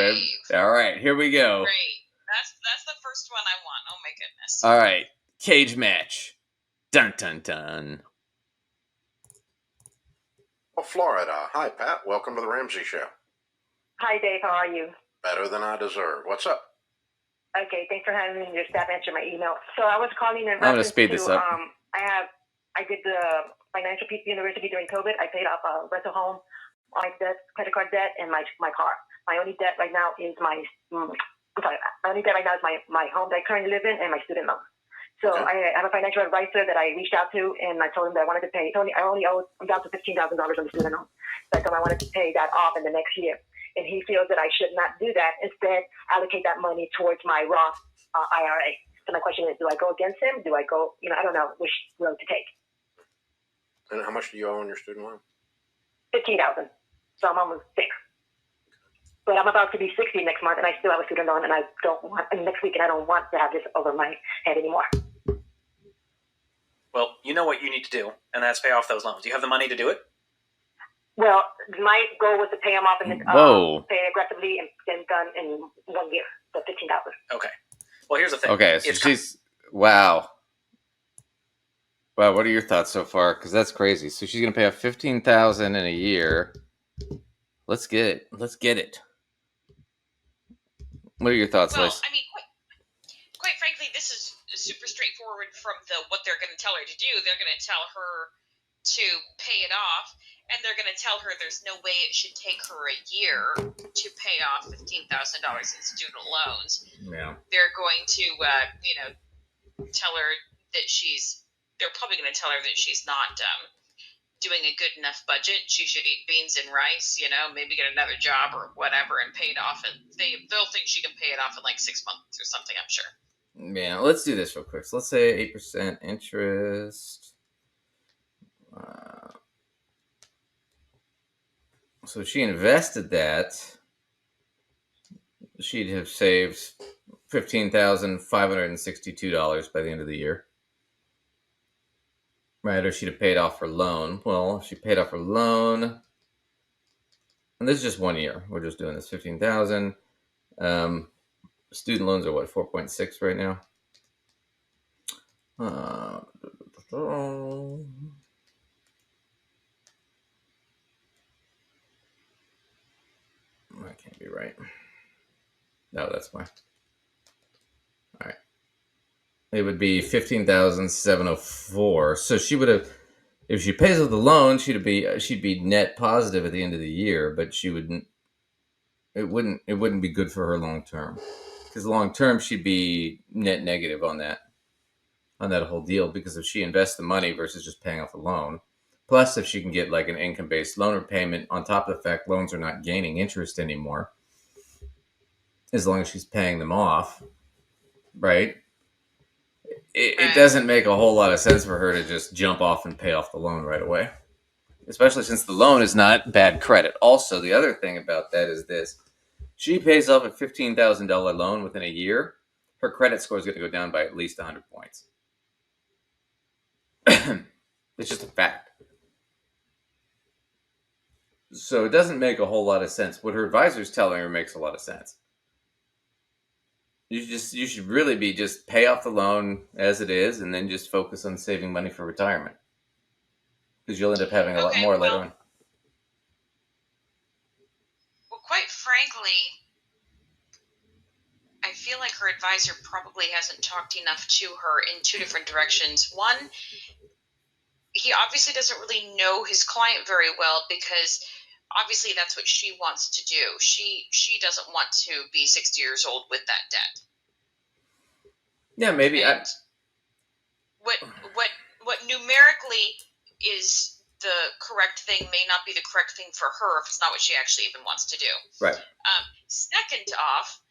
Speaker 2: All right, here we go.
Speaker 1: Great. That's the first one I want. Oh my goodness.
Speaker 2: All right, cage match. Dun dun dun.
Speaker 20: Well, Florida. Hi, Pat. Welcome to the Ramsey Show.
Speaker 21: Hi, Dave. How are you?
Speaker 20: Better than I deserve. What's up?
Speaker 21: Okay, thanks for having your staff answer my email. So I was calling in reference
Speaker 2: I'm going to speed this up.
Speaker 21: I did the financial piece of university during COVID. I paid off a rental home, my debt, credit card debt, and my car. My only debt right now is my I'm sorry, my only debt right now is my home that I currently live in and my student loan. So I have a financial advisor that I reached out to, and I told him that I wanted to pay. Tony, I'm down to $15,000 on the student loan. So I told him I wanted to pay that off in the next year. And he feels that I should not do that. Instead, allocate that money towards my Roth IRA. So my question is, do I go against him? Do I go, I don't know which road to take.
Speaker 20: And how much do you owe on your student loan?
Speaker 21: $15,000. So I'm almost 6. But I'm about to be 60 next month, and I still have a student loan, and next week, and I don't want to have this over my head anymore.
Speaker 5: Well, you know what you need to do, and that's pay off those loans. You have the money to do it?
Speaker 21: Well, my goal was to pay them off and pay aggressively and then done in 1 year. So $15,000.
Speaker 5: Okay. Well, here's the thing.
Speaker 2: Okay, so wow. Wow, what are your thoughts so far? Because that's crazy. So she's gonna pay off $15,000 in a year. Let's get it. What are your thoughts, Liz?
Speaker 1: I mean, quite frankly, this is super straightforward from what they're going to tell her to do. They're going to tell her to pay it off, and they're going to tell her there's no way it should take her a year to pay off $15,000 in student loans.
Speaker 2: Yeah.
Speaker 1: They're going to, tell her that they're probably going to tell her that she's not doing a good enough budget. She should eat beans and rice, maybe get another job or whatever and pay it off. And they'll think she can pay it off in like 6 months or something, I'm sure.
Speaker 2: Yeah, let's do this real quick. So let's say 8% interest. So she invested that. She'd have saved $15,562 by the end of the year. Right, or she'd have paid off her loan. Well, if she paid off her loan, and this is just 1 year. We're just doing this, $15,000. Student loans are what, 4.6 right now? That can't be right. No, that's fine. All right. It would be $15,704. So she would have, if she pays off the loan, she'd be net positive at the end of the year, but she wouldn't. It wouldn't be good for her long term, because long term she'd be net negative on that whole deal. Because if she invests the money versus just paying off the loan, plus if she can get like an income based loan repayment on top of the fact loans are not gaining interest anymore, as long as she's paying them off, right? It doesn't make a whole lot of sense for her to just jump off and pay off the loan right away, especially since the loan is not bad credit. Also, the other thing about that is this. She pays off a $15,000 loan within a year, her credit score is going to go down by at least 100 points. It's just a fact. So it doesn't make a whole lot of sense. What her advisor's telling her makes a lot of sense. You should really be just pay off the loan as it is, and then just focus on saving money for retirement, because you'll end up having a lot more later on.
Speaker 1: Well, quite frankly, I feel like her advisor probably hasn't talked enough to her in two different directions. One, he obviously doesn't really know his client very well, because obviously that's what she wants to do. She doesn't want to be 60 years old with that debt.
Speaker 2: Yeah, maybe.
Speaker 1: What numerically is the correct thing may not be the correct thing for her if it's not what she actually even wants to do.
Speaker 2: Right.
Speaker 1: Second off,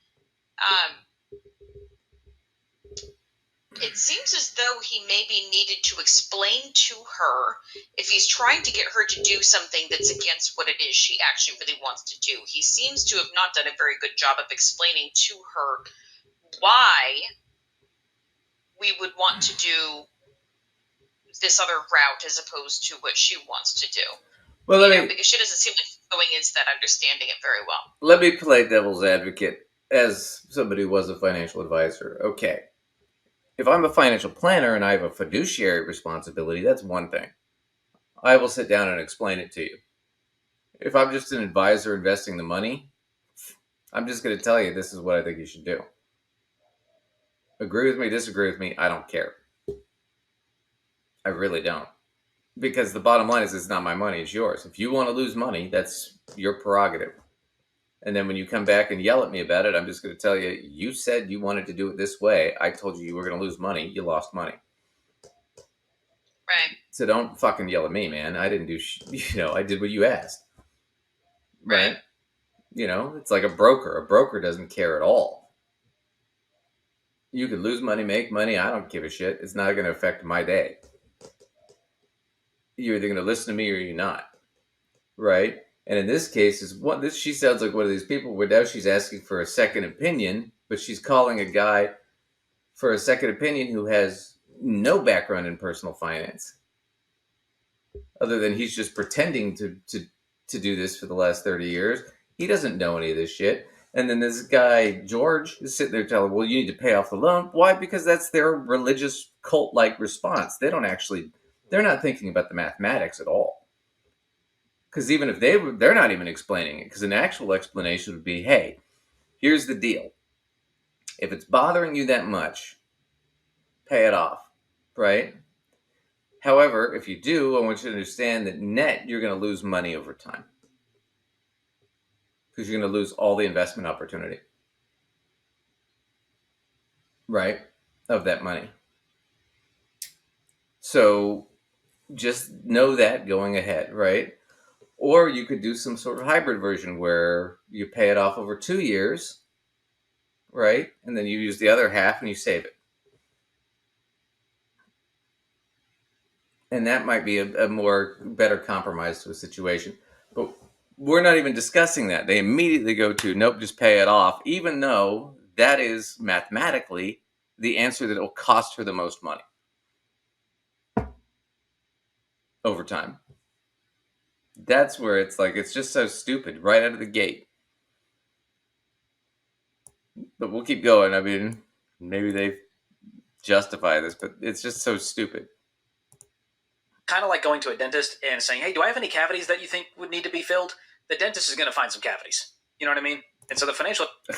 Speaker 1: it seems as though he maybe needed to explain to her, if he's trying to get her to do something that's against what it is she actually really wants to do. He seems to have not done a very good job of explaining to her why we would want to do this other route as opposed to what she wants to do.
Speaker 2: Well,
Speaker 1: because she doesn't seem like she's going into that understanding it very well.
Speaker 2: Let me play devil's advocate as somebody who was a financial advisor. Okay. If I'm a financial planner and I have a fiduciary responsibility, that's one thing. I will sit down and explain it to you. If I'm just an advisor investing the money, I'm just going to tell you this is what I think you should do. Agree with me, disagree with me, I don't care. I really don't. Because the bottom line is, it's not my money, it's yours. If you want to lose money, that's your prerogative. And then when you come back and yell at me about it, I'm just going to tell you, you said you wanted to do it this way. I told you you were going to lose money. You lost money.
Speaker 1: Right.
Speaker 2: So don't fucking yell at me, man. I didn't do, I did what you asked. Right. It's like a broker. A broker doesn't care at all. You could lose money, make money. I don't give a shit. It's not going to affect my day. You're either going to listen to me or you're not. Right. And in this case, she sounds like one of these people where now she's asking for a second opinion, but she's calling a guy for a second opinion who has no background in personal finance, other than he's just pretending to do this for the last 30 years. He doesn't know any of this shit. And then this guy, George, is sitting there telling, well, you need to pay off the loan. Why? Because that's their religious cult-like response. They're not thinking about the mathematics at all. Because even if they're not even explaining it. Because an actual explanation would be, hey, here's the deal. If it's bothering you that much, pay it off, right? However, if you do, I want you to understand that net, you're going to lose money over time. Because you're going to lose all the investment opportunity, right, of that money. So just know that going ahead, right? Or you could do some sort of hybrid version where you pay it off over 2 years, right? And then you use the other half and you save it. And that might be a better compromise to a situation. But we're not even discussing that. They immediately go to, nope, just pay it off, even though that is mathematically the answer that will cost her the most money over time. That's where it's like, it's just so stupid right out of the gate. But we'll keep going. I mean, maybe they justify this, but it's just so stupid.
Speaker 5: Kind of like going to a dentist and saying, hey, do I have any cavities that you think would need to be filled? The dentist is going to find some cavities. You know what I mean? And so the financial...
Speaker 1: I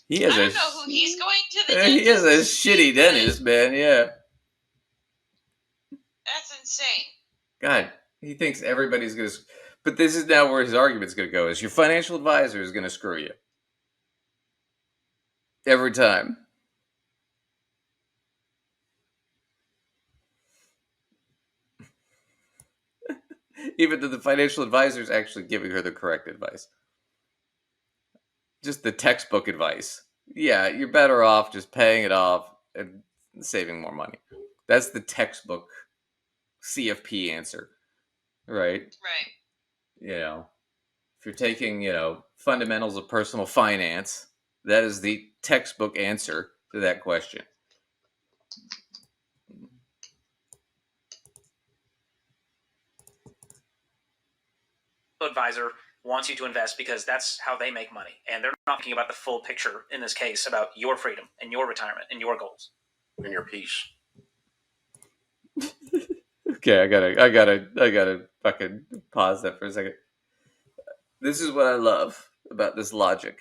Speaker 1: don't know who he's going to the dentist.
Speaker 2: He is a shitty dentist, man, yeah.
Speaker 1: That's insane.
Speaker 2: God, he thinks everybody's going to... But this is now where his argument's going to go, is your financial advisor is going to screw you. Every time. Even though the financial advisor is actually giving her the correct advice. Just the textbook advice. Yeah, you're better off just paying it off and saving more money. That's the textbook CFP answer. Right?
Speaker 1: Right.
Speaker 2: If you're taking, fundamentals of personal finance, that is the textbook answer to that question.
Speaker 5: advisor wants you to invest because that's how they make money. And they're not thinking about the full picture in this case about your freedom and your retirement and your goals.
Speaker 20: And your peace.
Speaker 2: Okay, I gotta fucking pause that for a second. This is what I love about this logic.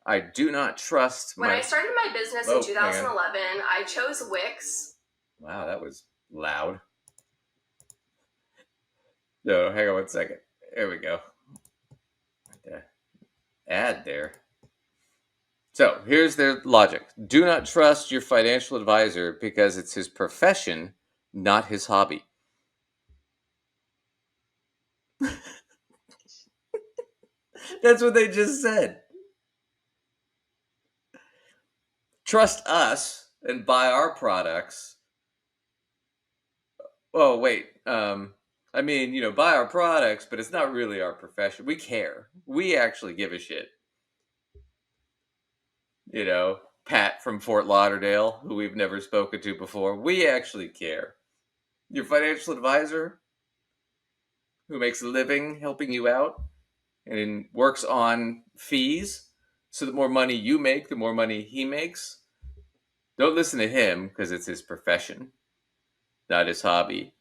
Speaker 2: I do not trust
Speaker 13: When I started my business in 2011, I chose Wix.
Speaker 2: Wow, that was loud. No, hang on one second. There we go. Ad there. So here's their logic. Do not trust your financial advisor because it's his profession, not his hobby. That's what they just said. Trust us and buy our products. Oh, wait. I mean, buy our products, but it's not really our profession. We care. We actually give a shit. Pat from Fort Lauderdale, who we've never spoken to before. We actually care. Your financial advisor, who makes a living helping you out and works on fees, so the more money you make, the more money he makes. Don't listen to him because it's his profession, not his hobby.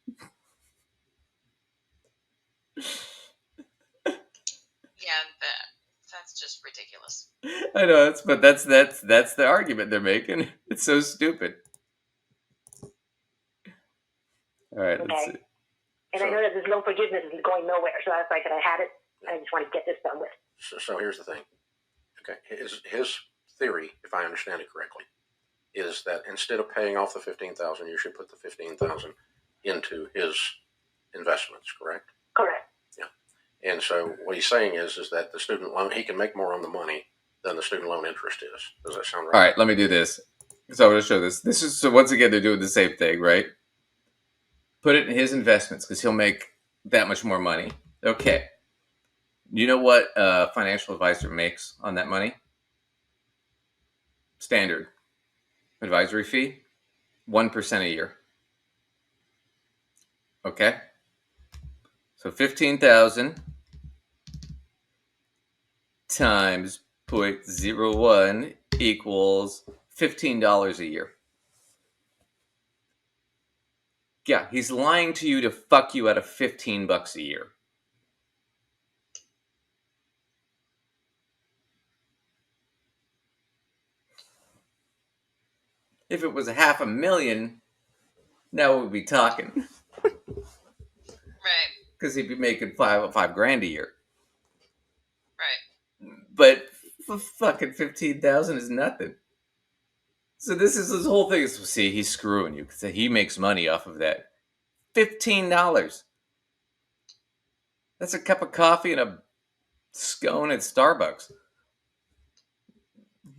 Speaker 1: Yeah, that's just ridiculous.
Speaker 2: I know, but that's the argument they're making. It's so stupid. All right, let's see.
Speaker 21: And I know that this loan forgiveness is going nowhere, so I was like, and I had it and I just want to get this done with.
Speaker 20: So here's the thing. Okay, his theory, if I understand it correctly, is that instead of paying off the $15,000, you should put the $15,000 into his investments. Correct?
Speaker 21: Correct.
Speaker 20: Yeah. And so what he's saying is that the student loan, he can make more on the money than the student loan interest is. Does that sound right?
Speaker 2: All right, let me do this. So I'm going to show this. This is, so once again, they're doing the same thing, right? Put it in his investments because he'll make that much more money. Okay. You know what a financial advisor makes on that money? Standard advisory fee, 1% a year. Okay. So 15,000 times 0.01 equals $15 a year. Yeah, he's lying to you to fuck you out of $15 a year. If it was $500,000, now we'd be talking.
Speaker 1: Right.
Speaker 2: Because he'd be making $5,000 a year.
Speaker 1: Right.
Speaker 2: But fucking 15,000 is nothing. So this whole thing is, see, he's screwing you because he makes money off of that. $15. That's a cup of coffee and a scone at Starbucks.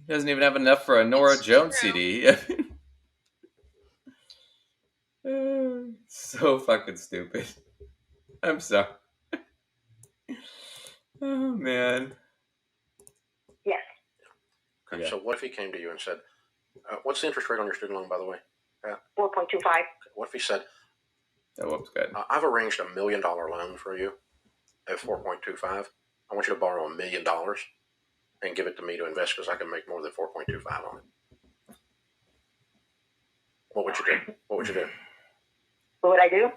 Speaker 2: He doesn't even have enough for a Nora Jones CD. So fucking stupid. I'm sorry. Oh, man.
Speaker 21: Yes.
Speaker 20: Okay, so what if he came to you and said, what's the interest rate on your student loan, by the way?
Speaker 21: 4.25.
Speaker 20: What if he said,
Speaker 2: that looks good.
Speaker 20: I've arranged $1 million loan for you at 4.25. I want you to borrow $1 million and give it to me to invest because I can make more than 4.25 on it. What would you do? What would you do?
Speaker 21: What would I do?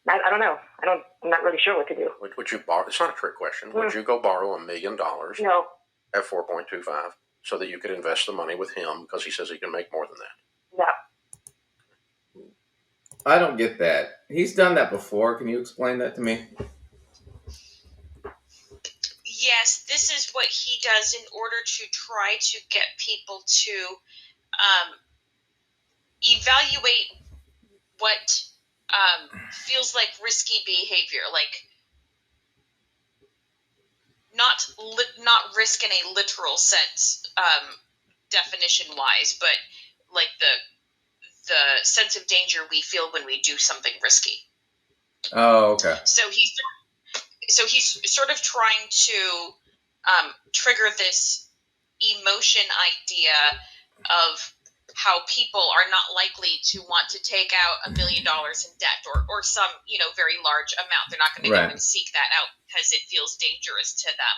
Speaker 21: I don't know. I'm not really sure what to do.
Speaker 20: Would you borrow? It's not a trick question. Would you go borrow $1 million?
Speaker 21: No.
Speaker 20: At 4.25 so that you could invest the money with him because he says he can make more than that?
Speaker 21: No.
Speaker 2: I don't get that. He's done that before. Can you explain that to me?
Speaker 1: Yes, this is what he does in order to try to get people to evaluate what feels like risky behavior, like not risk in a literal sense, definition wise, but like the sense of danger we feel when we do something risky.
Speaker 2: Oh, okay.
Speaker 1: So he's sort of trying to trigger this emotion idea of how people are not likely to want to take out $1 million in debt or some, very large amount. They're not going to go and seek that out because it feels dangerous to them.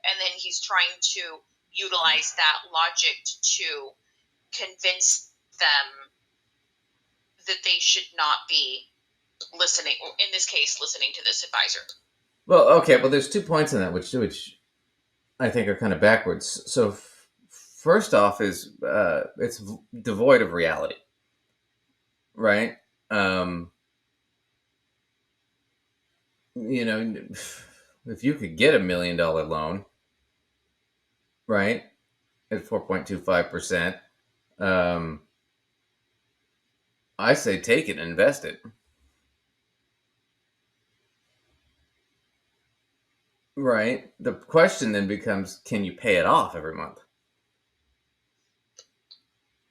Speaker 1: And then he's trying to utilize that logic to convince them that they should not be listening, in this case, listening to this advisor.
Speaker 2: Well, okay, well, there's 2 points in that, which I think are kind of backwards. So first off is it's devoid of reality, right? If you could get $1 million loan, right, at 4.25%, I say take it and invest it. Right. The question then becomes, can you pay it off every month?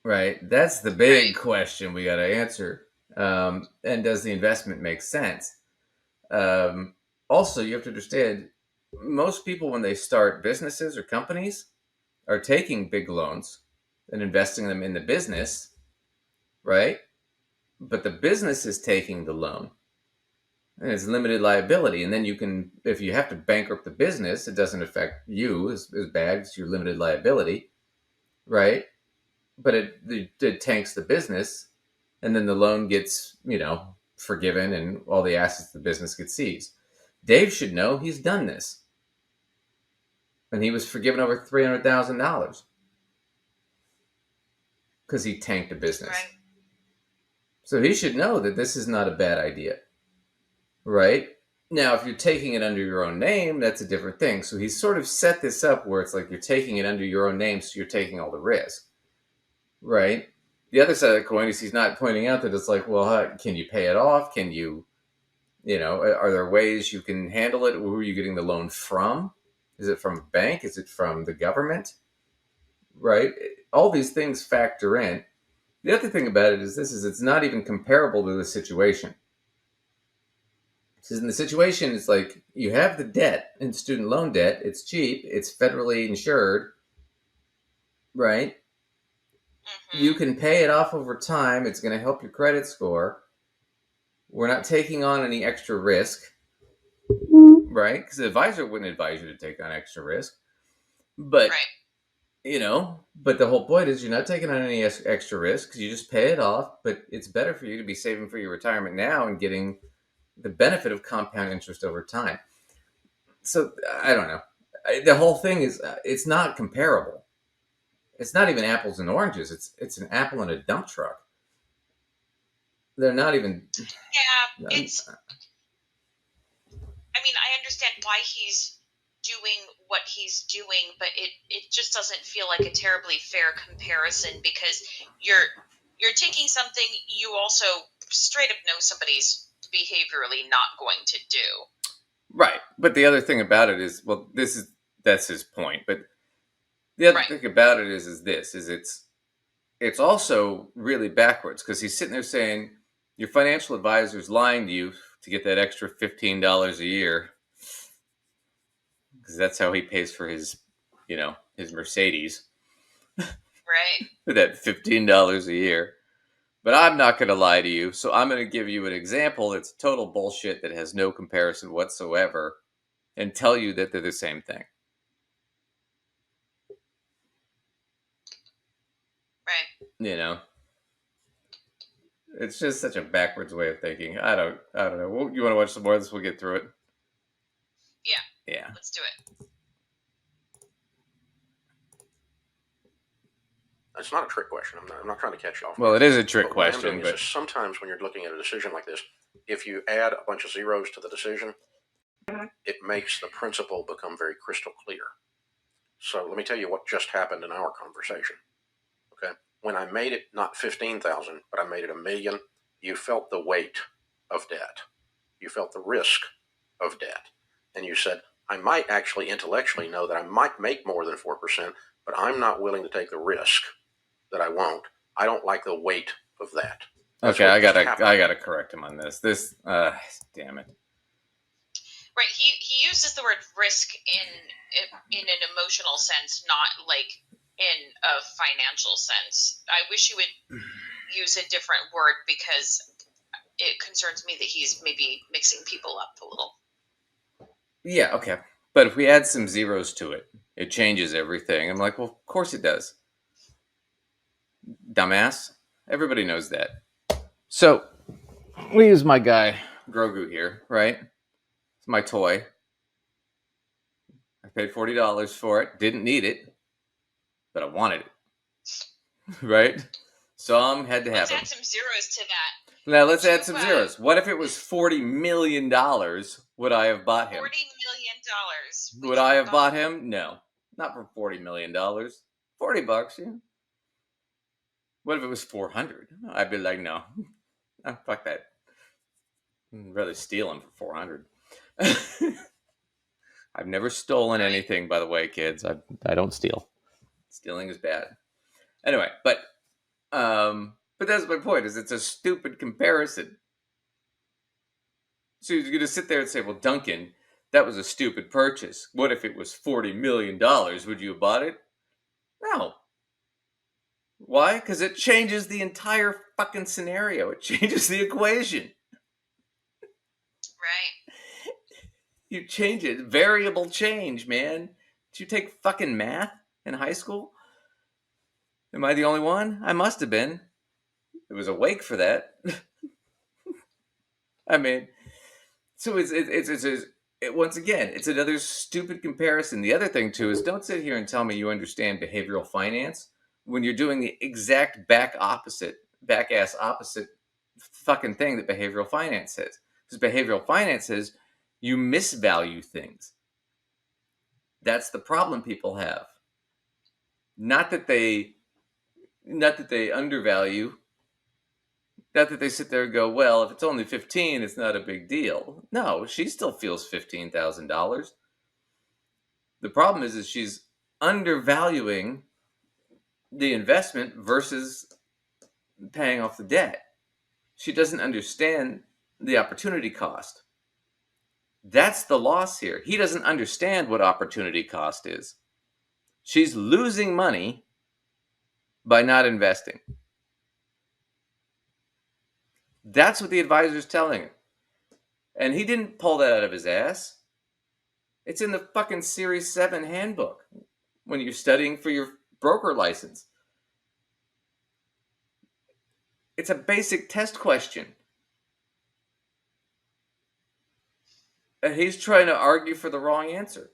Speaker 2: Right. That's the big question we got to answer. And does the investment make sense? Also, you have to understand, most people, when they start businesses or companies, are taking big loans and investing them in the business, right? But the business is taking the loan. And it's limited liability. And then you can, if you have to bankrupt the business, it doesn't affect you as bad. It's your limited liability, right? But it tanks the business. And then the loan gets, forgiven and all the assets of the business get seized. Dave should know he's done this. And he was forgiven over $300,000 because he tanked a business. Right. So he should know that this is not a bad idea. right? Now, if you're taking it under your own name, that's a different thing. So he's sort of set this up where it's like you're taking it under your own name, so you're taking all the risk, right? The other side of the coin is he's not pointing out that it's like, well, can you pay it off? Can you, are there ways you can handle it? Who are you getting the loan from? Is it from a bank? Is it from the government? Right? All these things factor in. The other thing about it is it's not even comparable to the situation. Because in the situation, it's like you have the debt and student loan debt. It's cheap. It's federally insured, right? You can pay it off over time. It's going to help your credit score. We're not taking on any extra risk, right? Because the advisor wouldn't advise you to take on extra risk. But, but the whole point is you're not taking on any extra risk because you just pay it off. But it's better for you to be saving for your retirement now and getting the benefit of compound interest over time. So I don't know. The whole thing is it's not comparable. It's not even apples and oranges. It's an apple and a dump truck. They're not even.
Speaker 1: Yeah, it's. I mean, I understand why he's doing what he's doing, but it just doesn't feel like a terribly fair comparison because you're taking something you also straight up know somebody's behaviorally not going to do.
Speaker 2: Right, but the other thing about it is, well, that's his point. But the other thing about it is it's also really backwards because he's sitting there saying your financial advisor's lying to you to get that extra $15 a year because that's how he pays for his Mercedes.
Speaker 1: Right.
Speaker 2: That $15 a year. But I'm not going to lie to you, so I'm going to give you an example that's total bullshit that has no comparison whatsoever and tell you that they're the same thing.
Speaker 1: Right.
Speaker 2: It's just such a backwards way of thinking. I don't know. You want to watch some more of this? We'll get through it. Yeah.
Speaker 1: Let's do it.
Speaker 20: It's not a trick question. I'm not trying to catch you off.
Speaker 2: Well, it is a trick
Speaker 20: but
Speaker 2: question.
Speaker 20: But sometimes when you're looking at a decision like this, if you add a bunch of zeros to the decision, it makes the principle become very crystal clear. So let me tell you what just happened in our conversation. Okay, when I made it not 15,000, but I made it $1 million, you felt the weight of debt. You felt the risk of debt, and you said, I might actually intellectually know that I might make more than 4%, but I'm not willing to take the risk that I won't. I don't like the weight of that. That's
Speaker 2: okay, I gotta correct him on this. Damn it.
Speaker 1: Right, he uses the word risk in an emotional sense, not like in a financial sense. I wish he would use a different word because it concerns me that he's maybe mixing people up a little.
Speaker 2: Yeah, okay. But if we add some zeros to it, it changes everything. I'm like, well, of course it does. Dumbass. Everybody knows that. So, we use my guy, Grogu here, right? It's my toy. I paid $40 for it. Didn't need it. But I wanted it. Right? Some had to have
Speaker 1: Let's add some zeros to that.
Speaker 2: Now, let's add some zeros. What if it was $40 million? Would I have bought him?
Speaker 1: $40 million.
Speaker 2: Would I have bought him? No. Not for $40 million. $40, yeah. What if it was 400? I'd be like, no. Oh, fuck that. I'd rather steal him for 400. I've never stolen anything, by the way, kids. I don't steal. Stealing is bad. Anyway, but that's my point, is it's a stupid comparison. So you're going to sit there and say, well, Duncan, that was a stupid purchase. What if it was $40 million? Would you have bought it? No. Why? Because it changes the entire fucking scenario. It changes the equation.
Speaker 1: Right.
Speaker 2: You change it. Variable change, man. Did you take fucking math in high school? Am I the only one? I must have been. I was awake for that. I mean, so it's once again, it's another stupid comparison. The other thing, too, is don't sit here and tell me you understand behavioral finance when you're doing the exact back-ass opposite fucking thing that behavioral finance says. Because behavioral finance says you misvalue things. That's the problem people have. Not that they undervalue. Not that they sit there and go, well, if it's only 15, it's not a big deal. No, she still feels $15,000. The problem is she's undervaluing the investment versus paying off the debt. She doesn't understand the opportunity cost. That's the loss here. He doesn't understand what opportunity cost is. She's losing money by not investing. That's what the advisor's telling him. And he didn't pull that out of his ass. It's in the fucking Series 7 handbook when you're studying for your broker license. It's a basic test question. And he's trying to argue for the wrong answer.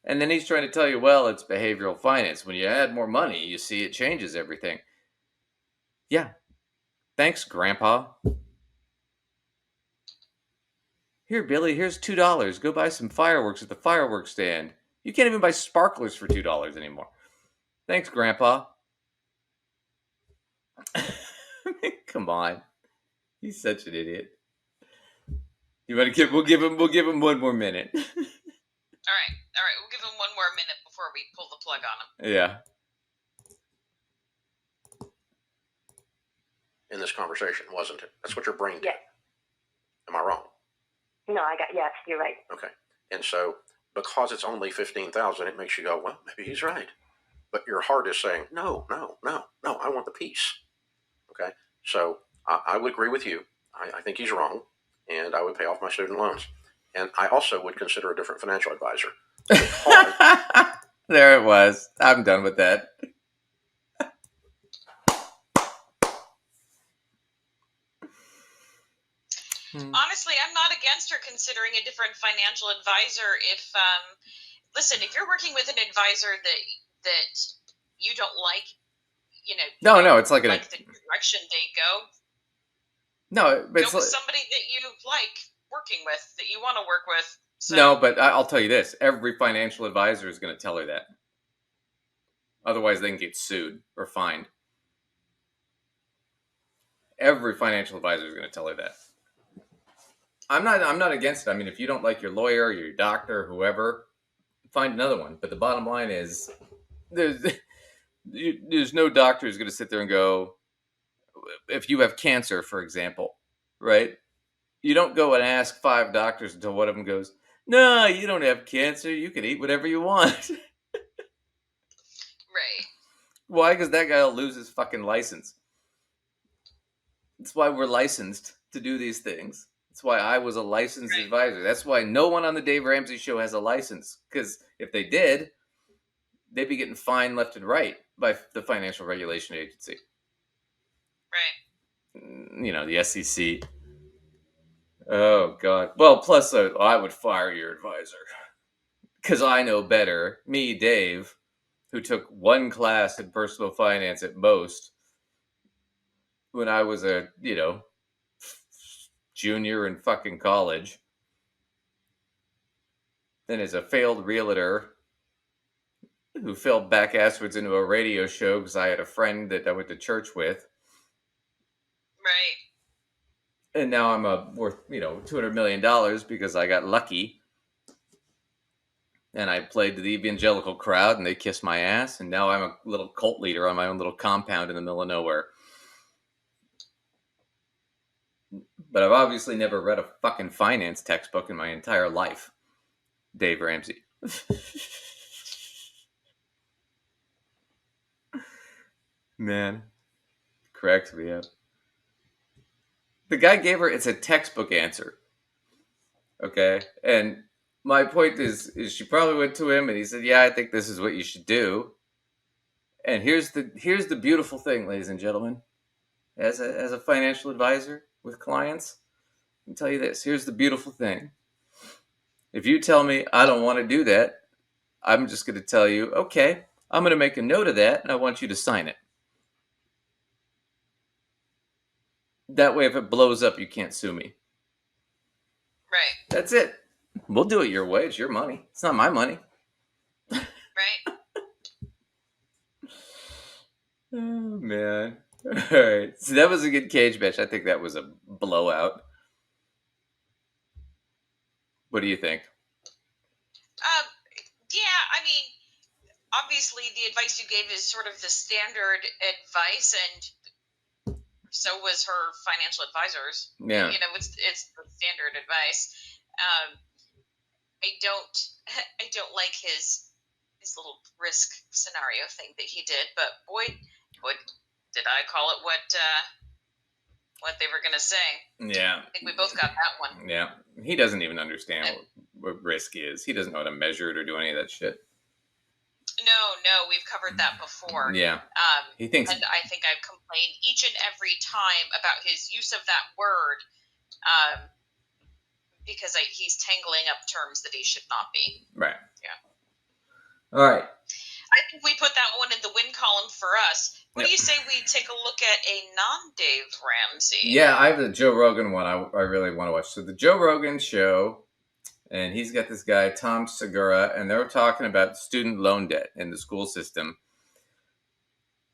Speaker 2: And then he's trying to tell you, well, it's behavioral finance. When you add more money, you see it changes everything. Yeah. Thanks, Grandpa. Here, Billy, here's $2. Go buy some fireworks at the fireworks stand. You can't even buy sparklers for $2 anymore. Thanks, Grandpa. Come on. He's such an idiot. You want to we'll give him one more minute.
Speaker 1: All right. We'll give him one more minute before we pull the plug on him.
Speaker 2: Yeah.
Speaker 20: In this conversation, wasn't it? That's what your brain did. Yeah. Am I wrong?
Speaker 21: No, yes, you're right.
Speaker 20: Okay. And so because it's only 15,000, it makes you go, well, maybe he's right. But your heart is saying, no, I want the peace. Okay. So I would agree with you. I think he's wrong, and I would pay off my student loans. And I also would consider a different financial advisor.
Speaker 2: There it was. I'm done with that.
Speaker 1: Honestly, I'm not against her considering a different financial advisor. If you're working with an advisor that you don't like,
Speaker 2: No, it's like
Speaker 1: the direction they go.
Speaker 2: No, but
Speaker 1: go with somebody that you like working with, that you want to work with. So.
Speaker 2: No, but I'll tell you this: every financial advisor is going to tell her that. Otherwise, they can get sued or fined. Every financial advisor is going to tell her that. I'm not against it. I mean, if you don't like your lawyer, your doctor, whoever, find another one. But the bottom line is, there's no doctor who's going to sit there and go, if you have cancer, for example, right? You don't go and ask 5 doctors until one of them goes, no, you don't have cancer. You can eat whatever you want.
Speaker 1: Right.
Speaker 2: Why? Because that guy will lose his fucking license. That's why we're licensed to do these things. That's why I was a licensed advisor. That's why no one on the Dave Ramsey show has a license. Because if they did, they'd be getting fined left and right by the Financial Regulation Agency.
Speaker 1: Right.
Speaker 2: The SEC. Oh, God. Well, plus I would fire your advisor. Because I know better. Me, Dave, who took 1 class in personal finance at most when I was a, junior in fucking college. And as a failed realtor who fell back asswards into a radio show because I had a friend that I went to church with.
Speaker 1: Right.
Speaker 2: And now I'm worth, $200 million because I got lucky. And I played to the evangelical crowd and they kissed my ass. And now I'm a little cult leader on my own little compound in the middle of nowhere. But I've obviously never read a fucking finance textbook in my entire life. Dave Ramsey. Man. Cracks me up. The guy gave her, it's a textbook answer. Okay? And my point is she probably went to him and he said, yeah, I think this is what you should do. And here's the beautiful thing, ladies and gentlemen. As a financial advisor with clients, I can tell you this. Here's the beautiful thing. If you tell me I don't want to do that, I'm just going to tell you, okay, I'm going to make a note of that and I want you to sign it. That way, if it blows up, you can't sue me.
Speaker 1: Right.
Speaker 2: That's it. We'll do it your way. It's your money. It's not my money.
Speaker 1: Right.
Speaker 2: Oh, man. All right. So that was a good cage match. I think that was a blowout. What do you think?
Speaker 1: Yeah, I mean, obviously the advice you gave is sort of the standard advice, and so was her financial advisors.
Speaker 2: Yeah.
Speaker 1: You know, it's the standard advice. I don't like his little risk scenario thing that he did, but boy, did I call it what they were gonna say.
Speaker 2: Yeah.
Speaker 1: I think we both got that one.
Speaker 2: Yeah. He doesn't even understand what risk is. He doesn't know how to measure it or do any of that shit.
Speaker 1: No, we've covered that before.
Speaker 2: Yeah. He thinks,
Speaker 1: and I think I've complained each and every time about his use of that word, because he's tangling up terms that he should not be.
Speaker 2: right.
Speaker 1: Yeah.
Speaker 2: All right.
Speaker 1: I think we put that one in the win column for us. What do you say we take a look at a non-Dave Ramsey?
Speaker 2: Yeah, I have the Joe Rogan one I really want to watch. So the Joe Rogan show, and he's got this guy, Tom Segura, and they're talking about student loan debt in the school system.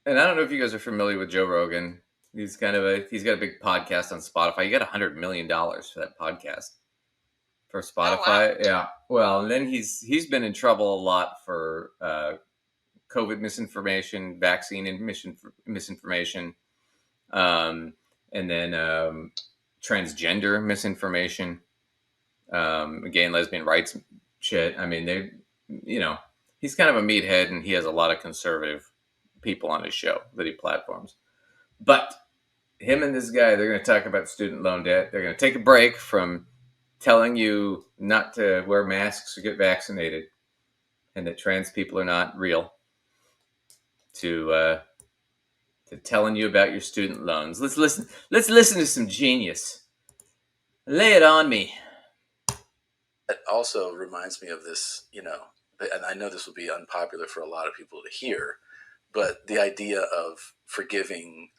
Speaker 2: And I don't know if you guys are familiar with Joe Rogan. He's got a big podcast on Spotify. He got $100 million for that podcast for Spotify.
Speaker 1: Oh, wow.
Speaker 2: Yeah. Well, and then he's been in trouble a lot for COVID misinformation, vaccine misinformation, and then transgender misinformation, gay and lesbian rights shit. I mean, he's kind of a meathead, and he has a lot of conservative people on his show that he platforms. But him and this guy, they're going to talk about student loan debt. They're going to take a break from telling you not to wear masks or get vaccinated, and that trans people are not real, to telling you about your student loans. Let's listen to some genius. Lay it on me.
Speaker 6: It also reminds me of this, and I know this will be unpopular for a lot of people to hear, but the idea of forgiving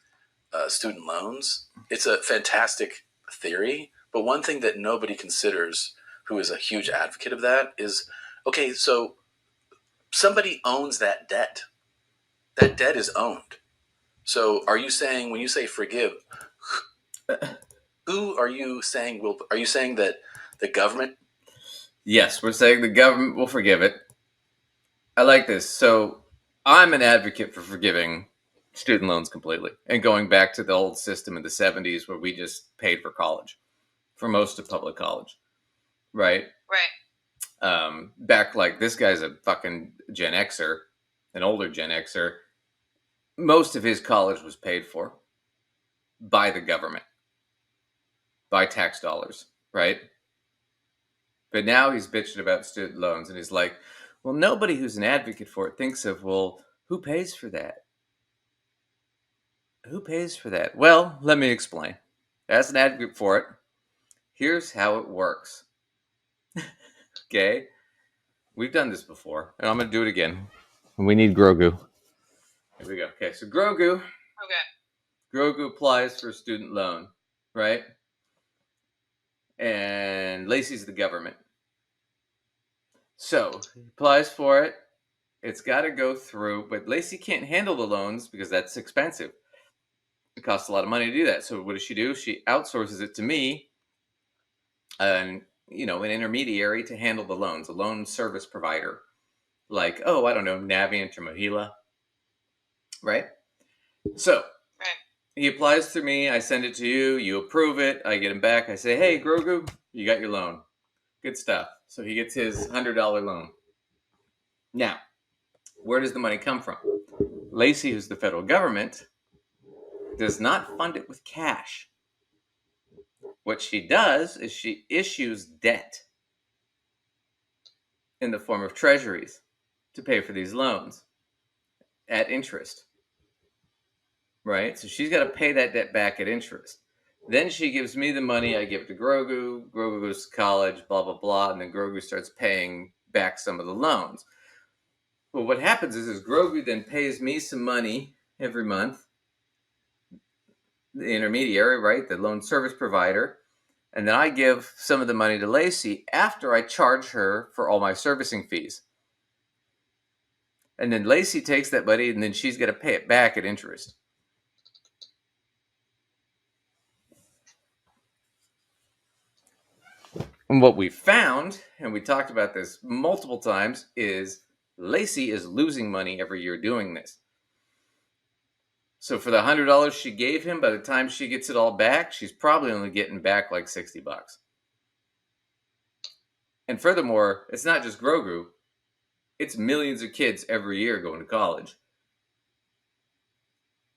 Speaker 6: student loans, it's a fantastic theory. But one thing that nobody considers, who is a huge advocate of that, is, okay, so somebody owns that debt. That debt is owned. So are you saying, when you say forgive, who are you saying are you saying that the government?
Speaker 2: Yes, we're saying the government will forgive it. I like this. So I'm an advocate for forgiving student loans completely and going back to the old system in the 70s where we just paid for college, for most of public college. Right?
Speaker 1: Right.
Speaker 2: Back like this guy's a fucking Gen Xer, an older Gen Xer. Most of his college was paid for by the government, by tax dollars, right? But now he's bitching about student loans, and he's like, well, nobody who's an advocate for it thinks of, well, who pays for that? Who pays for that? Well, let me explain. As an advocate for it, here's how it works. Okay? We've done this before, and I'm going to do it again. We need Grogu. Here we go. Okay, so Grogu.
Speaker 1: Okay.
Speaker 2: Grogu applies for a student loan, right? And Lacey's the government. So he applies for it. It's got to go through, but Lacey can't handle the loans because that's expensive. It costs a lot of money to do that. So what does she do? She outsources it to me, and an intermediary to handle the loans, a loan service provider, like I don't know, Navient or Mohila, right? So he applies through me. I send it to you. You approve it. I get him back. I say, hey, Grogu, you got your loan. Good stuff. So he gets his $100 loan. Now, where does the money come from? Lacey, who's the federal government, does not fund it with cash. What she does is she issues debt in the form of treasuries to pay for these loans at interest. Right? So she's got to pay that debt back at interest. Then she gives me the money. I give it to Grogu. Grogu goes to college, blah, blah, blah. And then Grogu starts paying back some of the loans. Well, what happens is Grogu then pays me some money every month. the intermediary, right? The loan service provider. And then I give some of the money to Lacey after I charge her for all my servicing fees. And then Lacey takes that money and then she's got to pay it back at interest. And what we found, and we talked about this multiple times, is Lacey is losing money every year doing this. So for the $100 she gave him, by the time she gets it all back, she's probably only getting back like $60. And furthermore, it's not just Grogu. It's millions of kids every year going to college.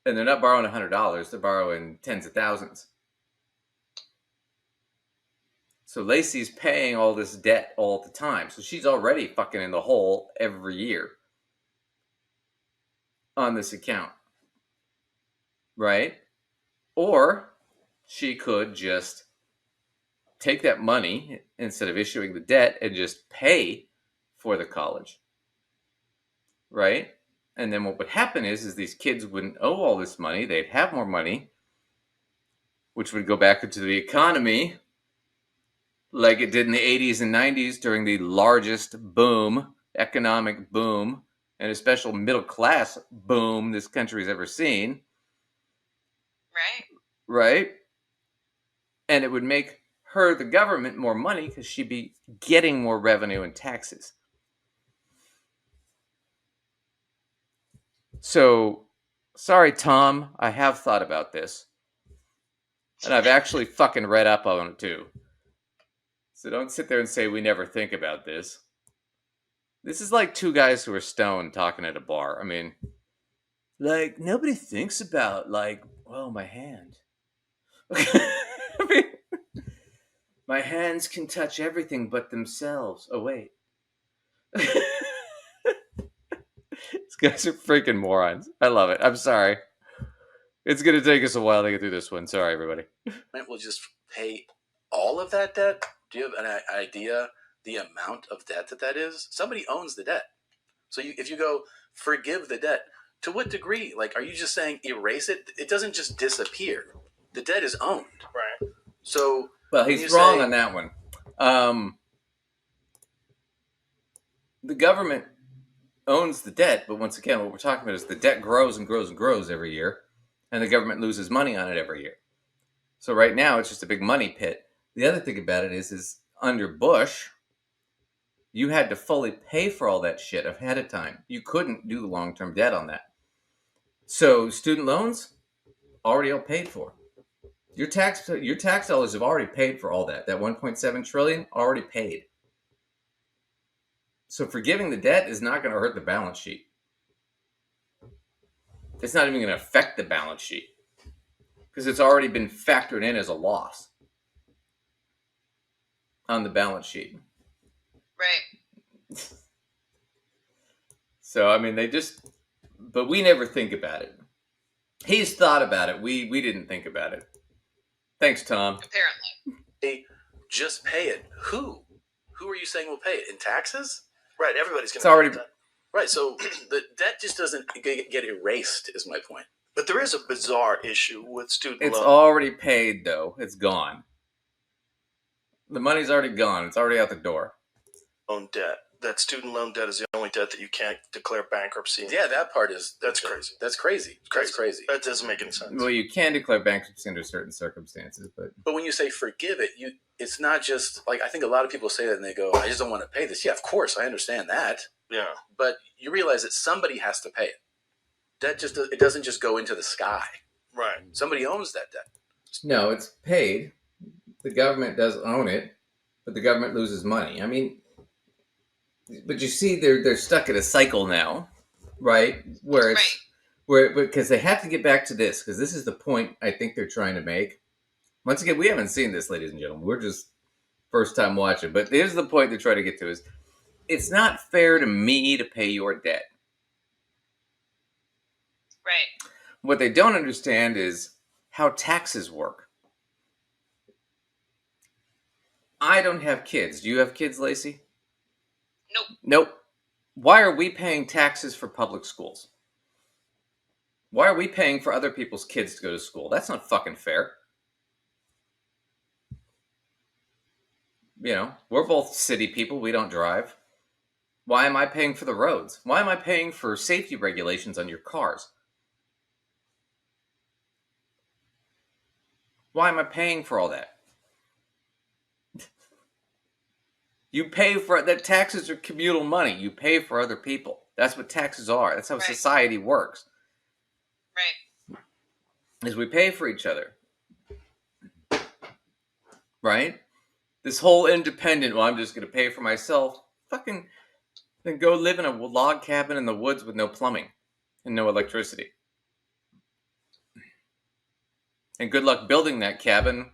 Speaker 2: And they're not borrowing $100, they're borrowing tens of thousands. So Lacey's paying all this debt all the time. So she's already fucking in the hole every year on this account. Right? Or she could just take that money instead of issuing the debt and just pay for the college. Right? And then what would happen is these kids wouldn't owe all this money. They'd have more money, which would go back into the economy like it did in the 80s and 90s during the largest boom, economic boom, and a special middle class boom this country's ever seen.
Speaker 1: Right.
Speaker 2: Right? And it would make her, the government, more money because she'd be getting more revenue in taxes. So, sorry, Tom, I have thought about this. And I've actually fucking read up on it too. So don't sit there and say we never think about this. This is like two guys who are stoned talking at a bar. I mean, like, nobody thinks about, like, oh, my hand. I mean, my hands can touch everything but themselves. Oh, wait. These guys are freaking morons. I love it. I'm sorry. It's going to take us a while to get through this one. Sorry, everybody.
Speaker 6: We'll just pay all of that debt? Do you have an idea the amount of debt that is? Somebody owns the debt. So if you go, forgive the debt, to what degree? Like, are you just saying erase it? It doesn't just disappear. The debt is owned.
Speaker 8: Right.
Speaker 6: So...
Speaker 2: Well, he's wrong on that one. The government owns the debt, but once again, what we're talking about is the debt grows and grows and grows every year, and the government loses money on it every year. So right now, it's just a big money pit. The other thing about it is under Bush, you had to fully pay for all that shit ahead of time. You couldn't do long-term debt on that. So student loans, already all paid for. Your tax dollars have already paid for all that. That $1.7 trillion already paid. So forgiving the debt is not going to hurt the balance sheet. It's not even going to affect the balance sheet because it's already been factored in as a loss on the balance sheet.
Speaker 1: Right.
Speaker 6: So, I mean, but we never think about it. He's thought about it. We didn't think about it. Thanks, Tom.
Speaker 1: Apparently.
Speaker 6: Hey, just pay it. Who? Who are you saying will pay it? In taxes?
Speaker 8: Right, everybody's going
Speaker 6: to
Speaker 8: pay that.
Speaker 6: Right, so the debt just doesn't get erased, is my point.
Speaker 8: But there is a bizarre issue with student
Speaker 2: It's
Speaker 8: loan.
Speaker 2: already paid, though. It's gone. The money's already gone. It's already out the door.
Speaker 8: Loan debt. That student loan debt is the only debt that you can't declare bankruptcy.
Speaker 6: Yeah, that part is...
Speaker 8: That's crazy.
Speaker 6: That's crazy. That's crazy.
Speaker 8: That doesn't make any sense.
Speaker 2: Well, you can declare bankruptcy under certain circumstances, but...
Speaker 6: But when you say forgive it, it's not just... Like, I think a lot of people say that and they go, I just don't want to pay this. Yeah, of course, I understand that.
Speaker 8: Yeah.
Speaker 6: But you realize that somebody has to pay it. That just... It doesn't just go into the sky.
Speaker 8: Right.
Speaker 6: Somebody owns that debt.
Speaker 2: No, it's paid. The government does own it, but the government loses money. I mean... But you see, they're stuck in a cycle now, right? Where it's because they have to get back to this, because this is the point I think they're trying to make. Once again, we haven't seen this, ladies and gentlemen. We're just first time watching. But here's the point they're trying to get to: is it's not fair to me to pay your debt.
Speaker 1: Right.
Speaker 2: What they don't understand is how taxes work. I don't have kids. Do you have kids, Lacey?
Speaker 1: Nope.
Speaker 2: Nope. Why are we paying taxes for public schools? Why are we paying for other people's kids to go to school? That's not fucking fair. You know, we're both city people. We don't drive. Why am I paying for the roads? Why am I paying for safety regulations on your cars? Why am I paying for all that? You pay for that. Taxes are communal money. You pay for other people. That's what taxes are. That's how society works.
Speaker 1: Right.
Speaker 2: Is we pay for each other. Right? This whole independent, well, I'm just going to pay for myself. Fucking then go live in a log cabin in the woods with no plumbing and no electricity. And good luck building that cabin,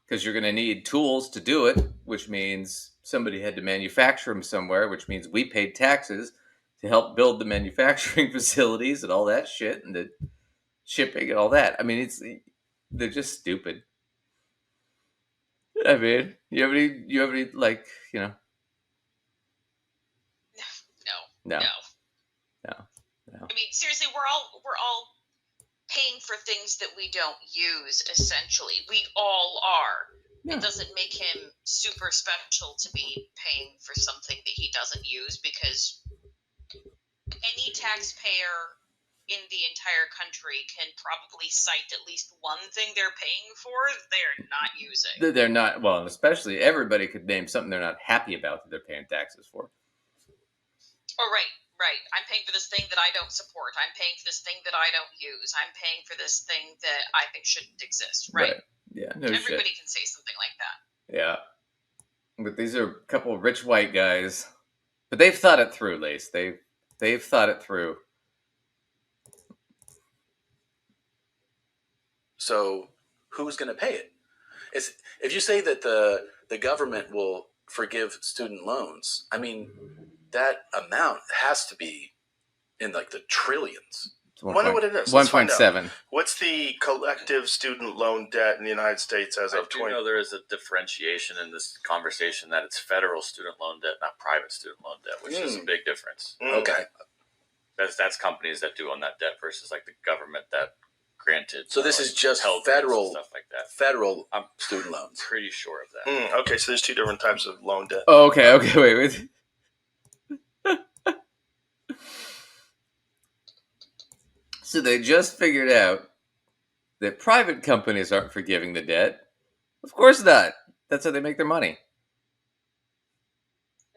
Speaker 2: because you're going to need tools to do it, which means somebody had to manufacture them somewhere, which means we paid taxes to help build the manufacturing facilities and all that shit and the shipping and all that. I mean, they're just stupid. I mean, you have any like, you know? No.
Speaker 1: I mean, seriously, we're all paying for things that we don't use. Essentially, we all are. It doesn't make him super special to be paying for something that he doesn't use, because any taxpayer in the entire country can probably cite at least one thing they're paying for they're not using.
Speaker 2: They're not, well, especially everybody could name something they're not happy about that they're paying taxes for.
Speaker 1: Oh, right. I'm paying for this thing that I don't support. I'm paying for this thing that I don't use. I'm paying for this thing that I think shouldn't exist. Right.
Speaker 2: Yeah, no
Speaker 1: Everybody
Speaker 2: shit.
Speaker 1: can say something like that.
Speaker 2: Yeah. But these are a couple of rich white guys. But they've thought it through, Lace. They've thought it through.
Speaker 6: So who's going to pay it? If you say that the government will forgive student loans, I mean, that amount has to be in like the trillions.
Speaker 15: I wonder what it is. Let's find out.
Speaker 2: 1.7.
Speaker 15: What's the collective student loan debt in the United States as of 20?
Speaker 4: I do know there is a differentiation in this conversation that it's federal student loan debt, not private student loan debt, which is a big difference.
Speaker 6: Okay.
Speaker 4: That's companies that do own that debt versus like the government that granted.
Speaker 6: So this is just federal stuff like that. Federal student loans.
Speaker 4: Pretty sure of that.
Speaker 15: Okay, so there's two different types of loan debt.
Speaker 2: Oh, okay, wait. So they just figured out that private companies aren't forgiving the debt. Of course not. That's how they make their money.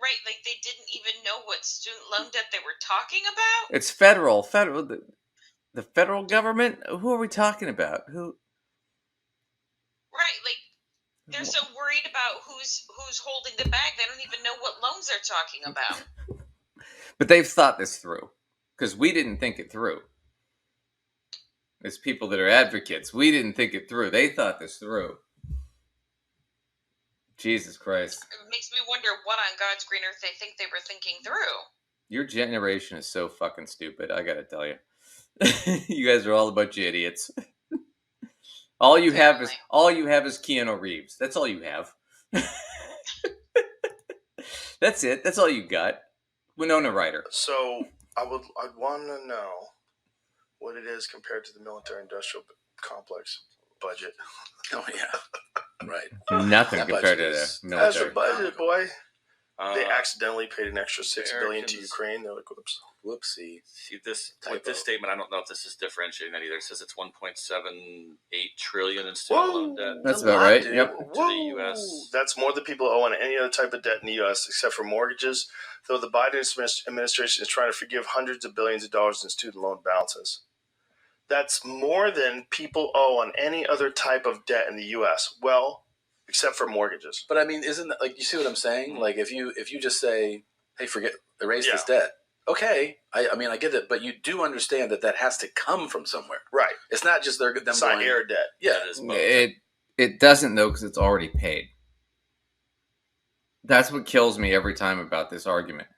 Speaker 1: Right, like they didn't even know what student loan debt they were talking about?
Speaker 2: It's federal. The federal government? Who are we talking about? Who?
Speaker 1: Right, like they're so worried about who's holding the bag, they don't even know what loans they're talking about.
Speaker 2: But they've thought this through, because we didn't think it through. As people that are advocates, we didn't think it through. They thought this through. Jesus Christ.
Speaker 1: It makes me wonder what on God's green earth they think they were thinking through.
Speaker 2: Your generation is so fucking stupid, I gotta tell you. You guys are all a bunch of idiots. All you have is Keanu Reeves. That's all you have. That's it. That's all you got. Winona Ryder.
Speaker 15: So I'd want to know what it is compared to the military-industrial complex budget.
Speaker 6: Oh yeah, right.
Speaker 2: Nothing compared to the military.
Speaker 15: That's a budget, boy. They accidentally paid an extra $6 billion to Ukraine. They're like, whoopsie.
Speaker 4: See this with this statement. I don't know if this is differentiating that either. It says it's 1.78 trillion in student loan debt.
Speaker 2: That's about right.
Speaker 15: Dude.
Speaker 2: Yep.
Speaker 4: To the U.S.
Speaker 15: That's more than people owe on any other type of debt in the U.S. except for mortgages. Though the Biden administration is trying to forgive hundreds of billions of dollars in student loan balances. That's more than people owe on any other type of debt in the U.S. Well, except for mortgages.
Speaker 6: But I mean, isn't that, like, you see what I'm saying? Like, if you just say, hey, erase this debt. Okay, I mean, I get it, but you do understand that has to come from somewhere.
Speaker 15: Right.
Speaker 6: It's not just them
Speaker 15: going air debt.
Speaker 6: Yeah.
Speaker 2: It doesn't, though, because it's already paid. That's what kills me every time about this argument.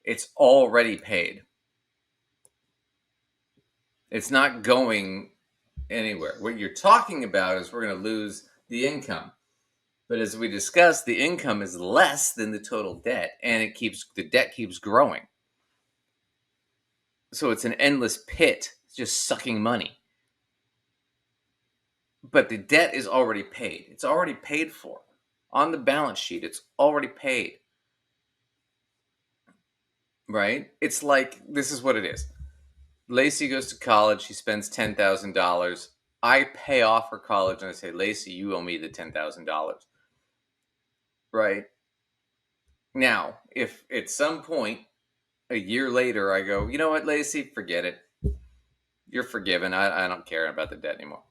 Speaker 2: It's already paid. It's not going anywhere. What you're talking about is we're going to lose the income. But as we discussed, the income is less than the total debt, and the debt keeps growing. So it's an endless pit It's just sucking money. But the debt is already paid. It's already paid for. On the balance sheet, it's already paid. Right? It's like, this is what it is. Lacey goes to college. She spends $10,000. I pay off her college and I say, Lacey, you owe me the $10,000. Right? Now, if at some point, a year later, I go, you know what, Lacey, forget it. You're forgiven. I don't care about the debt anymore.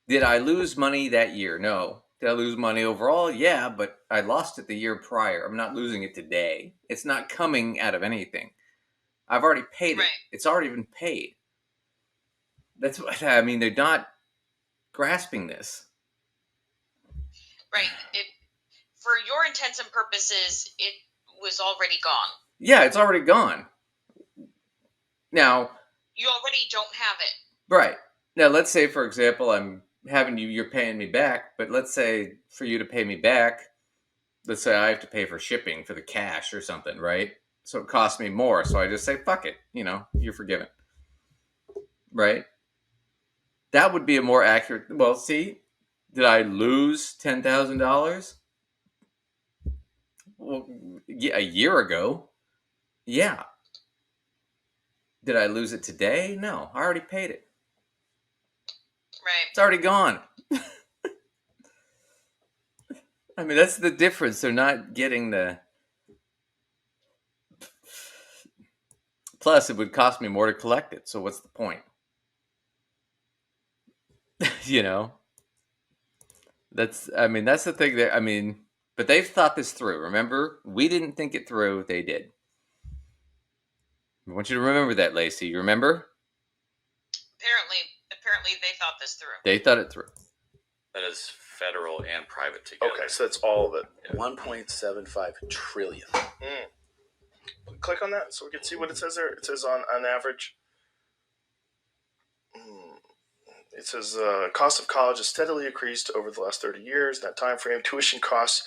Speaker 2: Did I lose money that year? No. Did I lose money overall? Yeah, but I lost it the year prior. I'm not losing it today. It's not coming out of anything. I've already paid it. It's already been paid. That's what I mean. They're not grasping this.
Speaker 1: Right. For your intents and purposes, it was already gone.
Speaker 2: Yeah, it's already gone. Now,
Speaker 1: you already don't have it.
Speaker 2: Right. Now, let's say, for example, I'm having you're paying me back, but let's say for you to pay me back, let's say I have to pay for shipping for the cash or something, right? So it costs me more. So I just say, fuck it. You're forgiven. Right? That would be a more accurate. Well, see, did I lose $10,000? Well, yeah, a year ago. Yeah. Did I lose it today? No, I already paid it.
Speaker 1: Right.
Speaker 2: It's already gone. I mean, that's the difference. They're not getting the... Plus, it would cost me more to collect it. So what's the point? That's the thing that, but they've thought this through. Remember, we didn't think it through. They did. I want you to remember that, Lacey. You remember?
Speaker 1: Apparently they thought this through.
Speaker 2: They thought it through.
Speaker 4: That is federal and private together.
Speaker 15: Okay, so that's all of it.
Speaker 6: Yeah. 1.75 trillion.
Speaker 15: Click on that so we can see what it says there. It says on average. It says cost of college has steadily increased over the last 30 years. In that time frame, tuition costs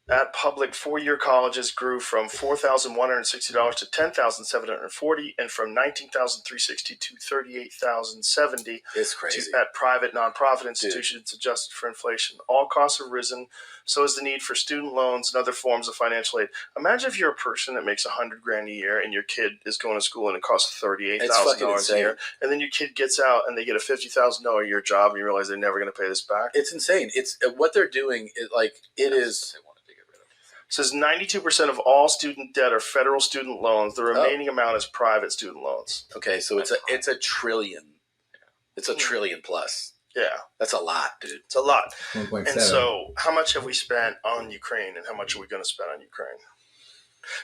Speaker 15: at public four-year colleges grew from $4,160 to $10,740, and from $19,360 to $38,070.
Speaker 6: It's crazy.
Speaker 15: At private nonprofit institutions adjusted for inflation. All costs have risen, so has the need for student loans and other forms of financial aid. Imagine if you're a person that makes $100,000 a year and your kid is going to school and it costs $38,000 a year, and then your kid gets out and they get a $50,000 a year job and you realize they're never going to pay this back.
Speaker 6: It's insane. It's what they're doing. It is.
Speaker 15: It says 92% of all student debt are federal student loans. The remaining amount is private student loans.
Speaker 6: Okay, so it's a trillion. It's a trillion plus.
Speaker 15: Yeah.
Speaker 6: That's a lot, dude.
Speaker 15: It's a lot.
Speaker 6: 1.7.
Speaker 15: And so how much have we spent on Ukraine and how much are we going to spend on Ukraine?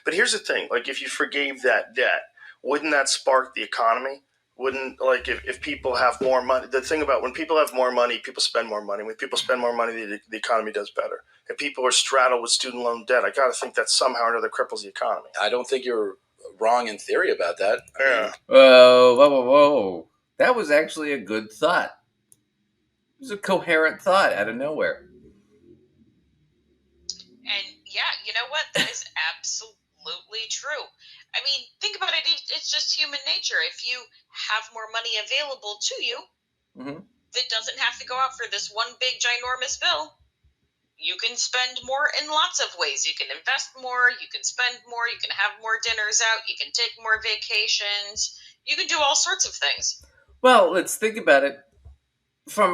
Speaker 15: But here's the thing. If you forgave that debt, wouldn't that spark the economy? Wouldn't, if people have more money, the thing about when people have more money, people spend more money. When people spend more money, the economy does better. If people are straddled with student loan debt, I got to think that somehow or another cripples the economy.
Speaker 6: I don't think you're wrong in theory about that.
Speaker 15: Yeah.
Speaker 2: Whoa. That was actually a good thought. It was a coherent thought out of nowhere.
Speaker 1: And yeah, you know what? That is absolutely true. I mean, think about it. It's just human nature. If you have more money available to you, that doesn't have to go out for this one big ginormous bill. You can spend more in lots of ways. You can invest more. You can spend more. You can have more dinners out. You can take more vacations. You can do all sorts of things.
Speaker 2: Well, let's think about it from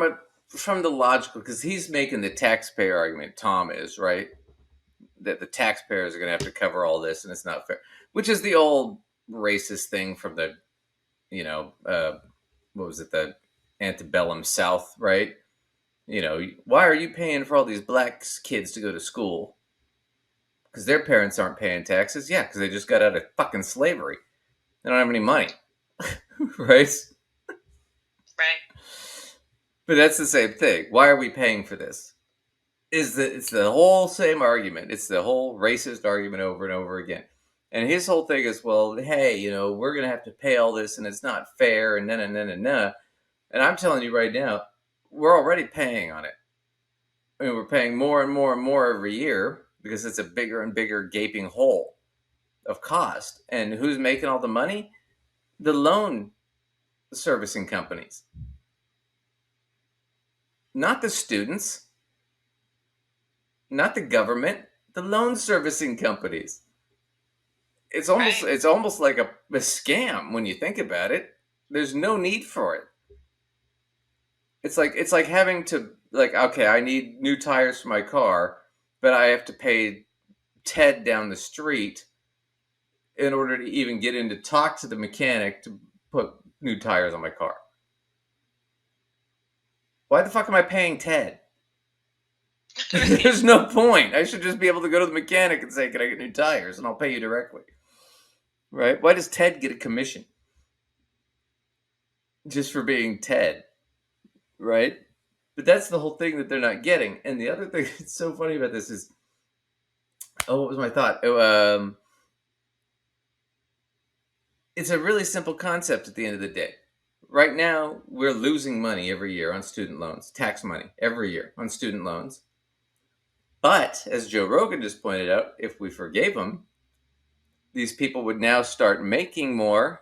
Speaker 2: the logical, because he's making the taxpayer argument. Tom is, right? That the taxpayers are going to have to cover all this, and it's not fair. Which is the old racist thing from the, what was it, the antebellum South, right? Why are you paying for all these black kids to go to school? Because their parents aren't paying taxes? Yeah, because they just got out of fucking slavery. They don't have any money. Right?
Speaker 1: Right.
Speaker 2: But that's the same thing. Why are we paying for this? It's the whole same argument. It's the whole racist argument over and over again. And his whole thing is, well, hey, we're going to have to pay all this and it's not fair and nah. And I'm telling you right now, we're already paying on it. I mean, we're paying more and more and more every year because it's a bigger and bigger gaping hole of cost. And who's making all the money? The loan servicing companies. Not the students. Not the government. The loan servicing companies. It's almost like a scam when you think about it. There's no need for it. It's like having to, like, okay, I need new tires for my car, but I have to pay Ted down the street in order to even get in to talk to the mechanic to put new tires on my car. Why the fuck am I paying Ted? There's no point. I should just be able to go to the mechanic and say, can I get new tires? And I'll pay you directly. Right? Why does Ted get a commission? Just for being Ted. Right? But that's the whole thing that they're not getting. And the other thing that's so funny about this is, what was my thought? It's a really simple concept at the end of the day. Right now, we're losing money every year on student loans, tax money every year on student loans. But, as Joe Rogan just pointed out, if we forgave them, these people would now start making more,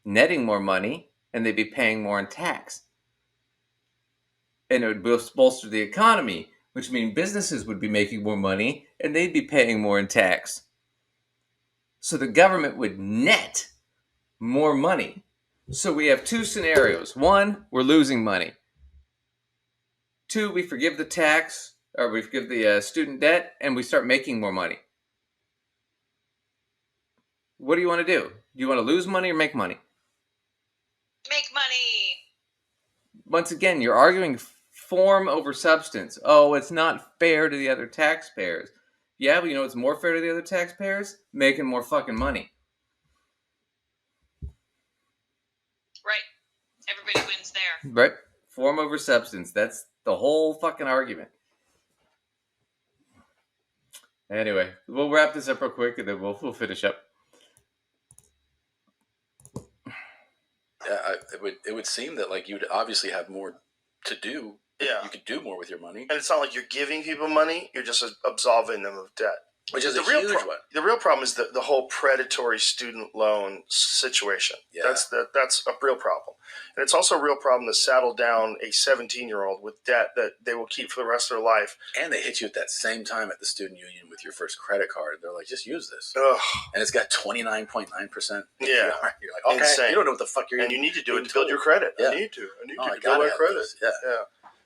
Speaker 2: netting more money, and they'd be paying more in tax. And it would bolster the economy, which means businesses would be making more money, and they'd be paying more in tax. So the government would net more money. So we have two scenarios. One, we're losing money. Two, we forgive the tax, or we forgive the student debt, and we start making more money. What do you want to do? Do you want to lose money or make money?
Speaker 1: Make money.
Speaker 2: Once again, you're arguing form over substance. Oh, it's not fair to the other taxpayers. Yeah, but you know what's more fair to the other taxpayers? Making more fucking money.
Speaker 1: Right. Everybody wins there.
Speaker 2: Right? Form over substance. That's the whole fucking argument. Anyway, we'll wrap this up real quick and then we'll finish up.
Speaker 6: Yeah, it would seem that like you'd obviously have more to do.
Speaker 15: Yeah.
Speaker 6: You could do more with your money.
Speaker 15: And it's not like you're giving people money, you're just absolving them of debt.
Speaker 6: Which is
Speaker 15: the
Speaker 6: a
Speaker 15: real
Speaker 6: huge one.
Speaker 15: The real problem is the whole predatory student loan situation.
Speaker 6: Yeah.
Speaker 15: That's a real problem. And it's also a real problem to saddle down a 17-year-old with debt that they will keep for the rest of their life.
Speaker 6: And they hit you at that same time at the student union with your first credit card. They're like, just use this.
Speaker 15: Ugh.
Speaker 6: And it's got 29.9%.
Speaker 15: Yeah.
Speaker 6: You're like, okay,
Speaker 15: insane.
Speaker 6: you don't know what the fuck you're
Speaker 15: And you need to do it to build your credit.
Speaker 6: Yeah.
Speaker 15: I need to build my
Speaker 6: gotta have
Speaker 15: credit.
Speaker 6: this. Yeah.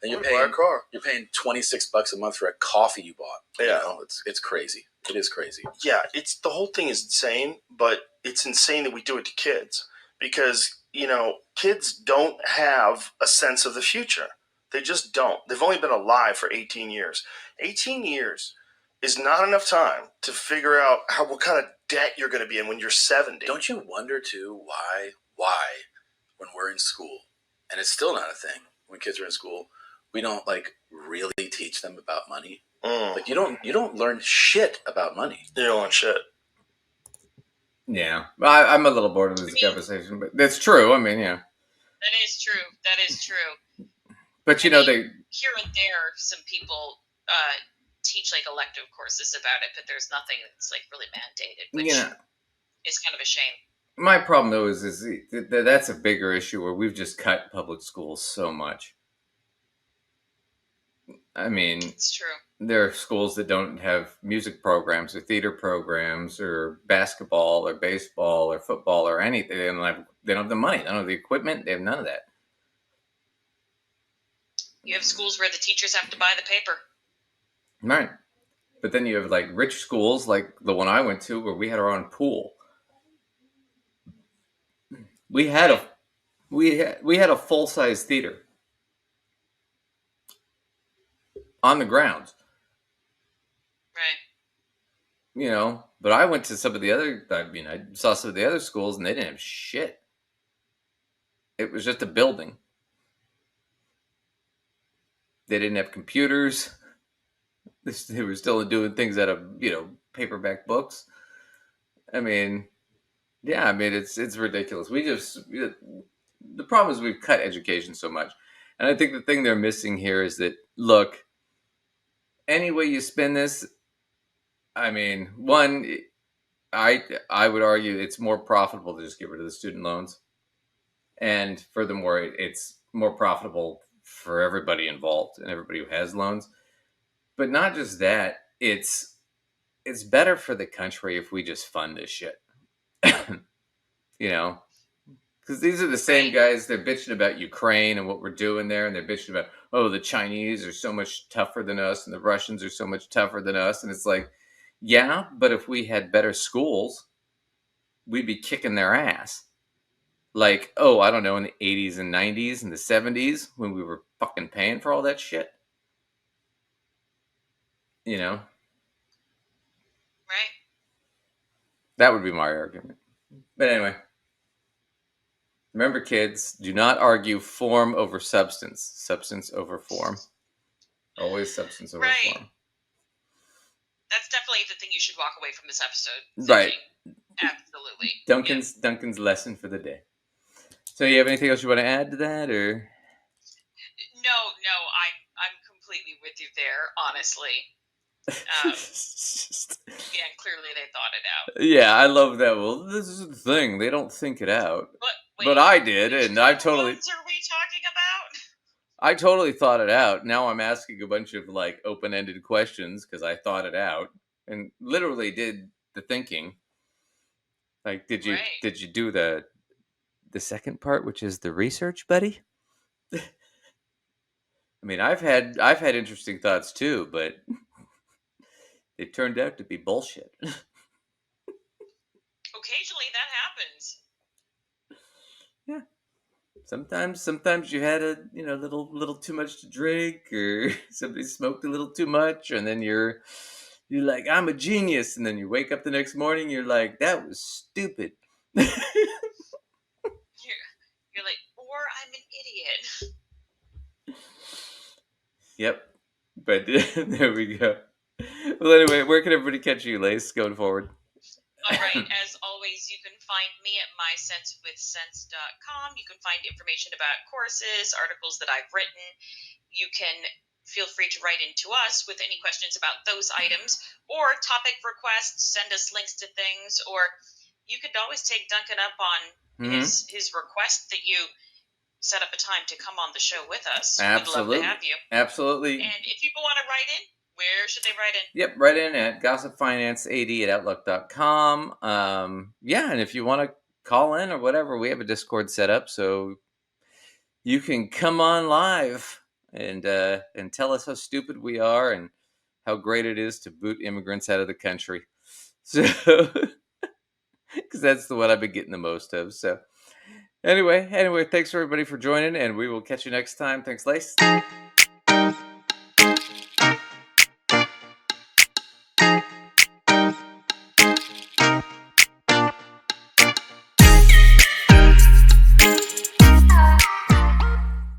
Speaker 6: And
Speaker 15: Buy a car.
Speaker 6: You're paying $26 a month for a coffee you bought.
Speaker 15: Yeah.
Speaker 6: You know, it's crazy. It is crazy.
Speaker 15: Yeah, the whole thing is insane, but it's insane that we do it to kids because, kids don't have a sense of the future. They just don't. They've only been alive for 18 years. 18 years is not enough time to figure out what kind of debt you're going to be in when you're 70.
Speaker 6: Don't you wonder, too, why when we're in school, and it's still not a thing when kids are in school, we don't, really teach them about money? Like you don't learn shit about money.
Speaker 15: You don't learn shit.
Speaker 2: Yeah, I'm a little bored of this conversation, but that's true. I mean, yeah,
Speaker 1: that is true. That is true.
Speaker 2: But they
Speaker 1: here and there, some people teach elective courses about it, but there's nothing that's really mandated, which is kind of a shame.
Speaker 2: My problem though is that's a bigger issue where we've just cut public schools so much. I mean,
Speaker 1: it's true.
Speaker 2: There are schools that don't have music programs or theater programs or basketball or baseball or football or anything. They don't have the money. They don't have the equipment. They have none of that.
Speaker 1: You have schools where the teachers have to buy the paper.
Speaker 2: Right. But then you have rich schools like the one I went to where we had our own pool. We had a full-size theater on the grounds.
Speaker 1: Right.
Speaker 2: But I went to some of the other, I saw some of the other schools and they didn't have shit. It was just a building. They didn't have computers. They were still doing things out of, paperback books. I mean, yeah, it's ridiculous. The problem is we've cut education so much. And I think the thing they're missing here is that, look, any way you spin this, one, I would argue it's more profitable to just get rid of the student loans, and furthermore, it's more profitable for everybody involved and everybody who has loans. But not just that, it's better for the country if we just fund this shit. You know, because these are the same guys, they're bitching about Ukraine and what we're doing there, and they're bitching about, oh, the Chinese are so much tougher than us, and the Russians are so much tougher than us. And it's like, yeah, but if we had better schools, we'd be kicking their ass. Like, oh, I don't know, in the 80s and 90s and the 70s when we were fucking paying for all that shit. You know?
Speaker 1: Right.
Speaker 2: That would be my argument. But anyway. Remember, kids, do not argue form over substance. Substance over form. Always substance over form.
Speaker 1: That's definitely the thing you should walk away from this episode
Speaker 2: Right.
Speaker 1: Absolutely.
Speaker 2: Duncan's lesson for the day. So you have anything else you want to add to that, or?
Speaker 1: No, I'm completely with you there, honestly. Yeah, clearly they thought it out.
Speaker 2: Yeah, I love that. Well, this is the thing. They don't think it out. But I did, and I totally...
Speaker 1: What are we talking about?
Speaker 2: I totally thought it out. Now I'm asking a bunch of, like, open-ended questions because I thought it out and literally did the thinking. Like, did you do the second part, which is the research, buddy? I mean, I've had interesting thoughts too, but they turned out to be bullshit.
Speaker 1: Occasionally that happens.
Speaker 2: Yeah. Sometimes you had a little too much to drink, or somebody smoked a little too much, and then you're like, I'm a genius, and then you wake up the next morning, you're like, that was stupid.
Speaker 1: You're like, or I'm an idiot.
Speaker 2: Yep. But there we go. Well, anyway, where can everybody catch you, Lace, going forward?
Speaker 1: All right. As always, you can find me at mysensewithsense.com. You can find information about courses, articles that I've written. You can feel free to write into us with any questions about those items or topic requests. Send us links to things, or you could always take Duncan up on his request that you set up a time to come on the show with us.
Speaker 2: Absolutely.
Speaker 1: We'd love to have you.
Speaker 2: Absolutely.
Speaker 1: And if people want to write in, where should they write in?
Speaker 2: Yep, write in at gossipfinancead@outlook.com. Yeah, and if you want to call in or whatever, we have a Discord set up, so you can come on live and tell us how stupid we are and how great it is to boot immigrants out of the country. So, because that's the one I've been getting the most of. So, anyway, thanks everybody for joining, and we will catch you next time. Thanks, Lace.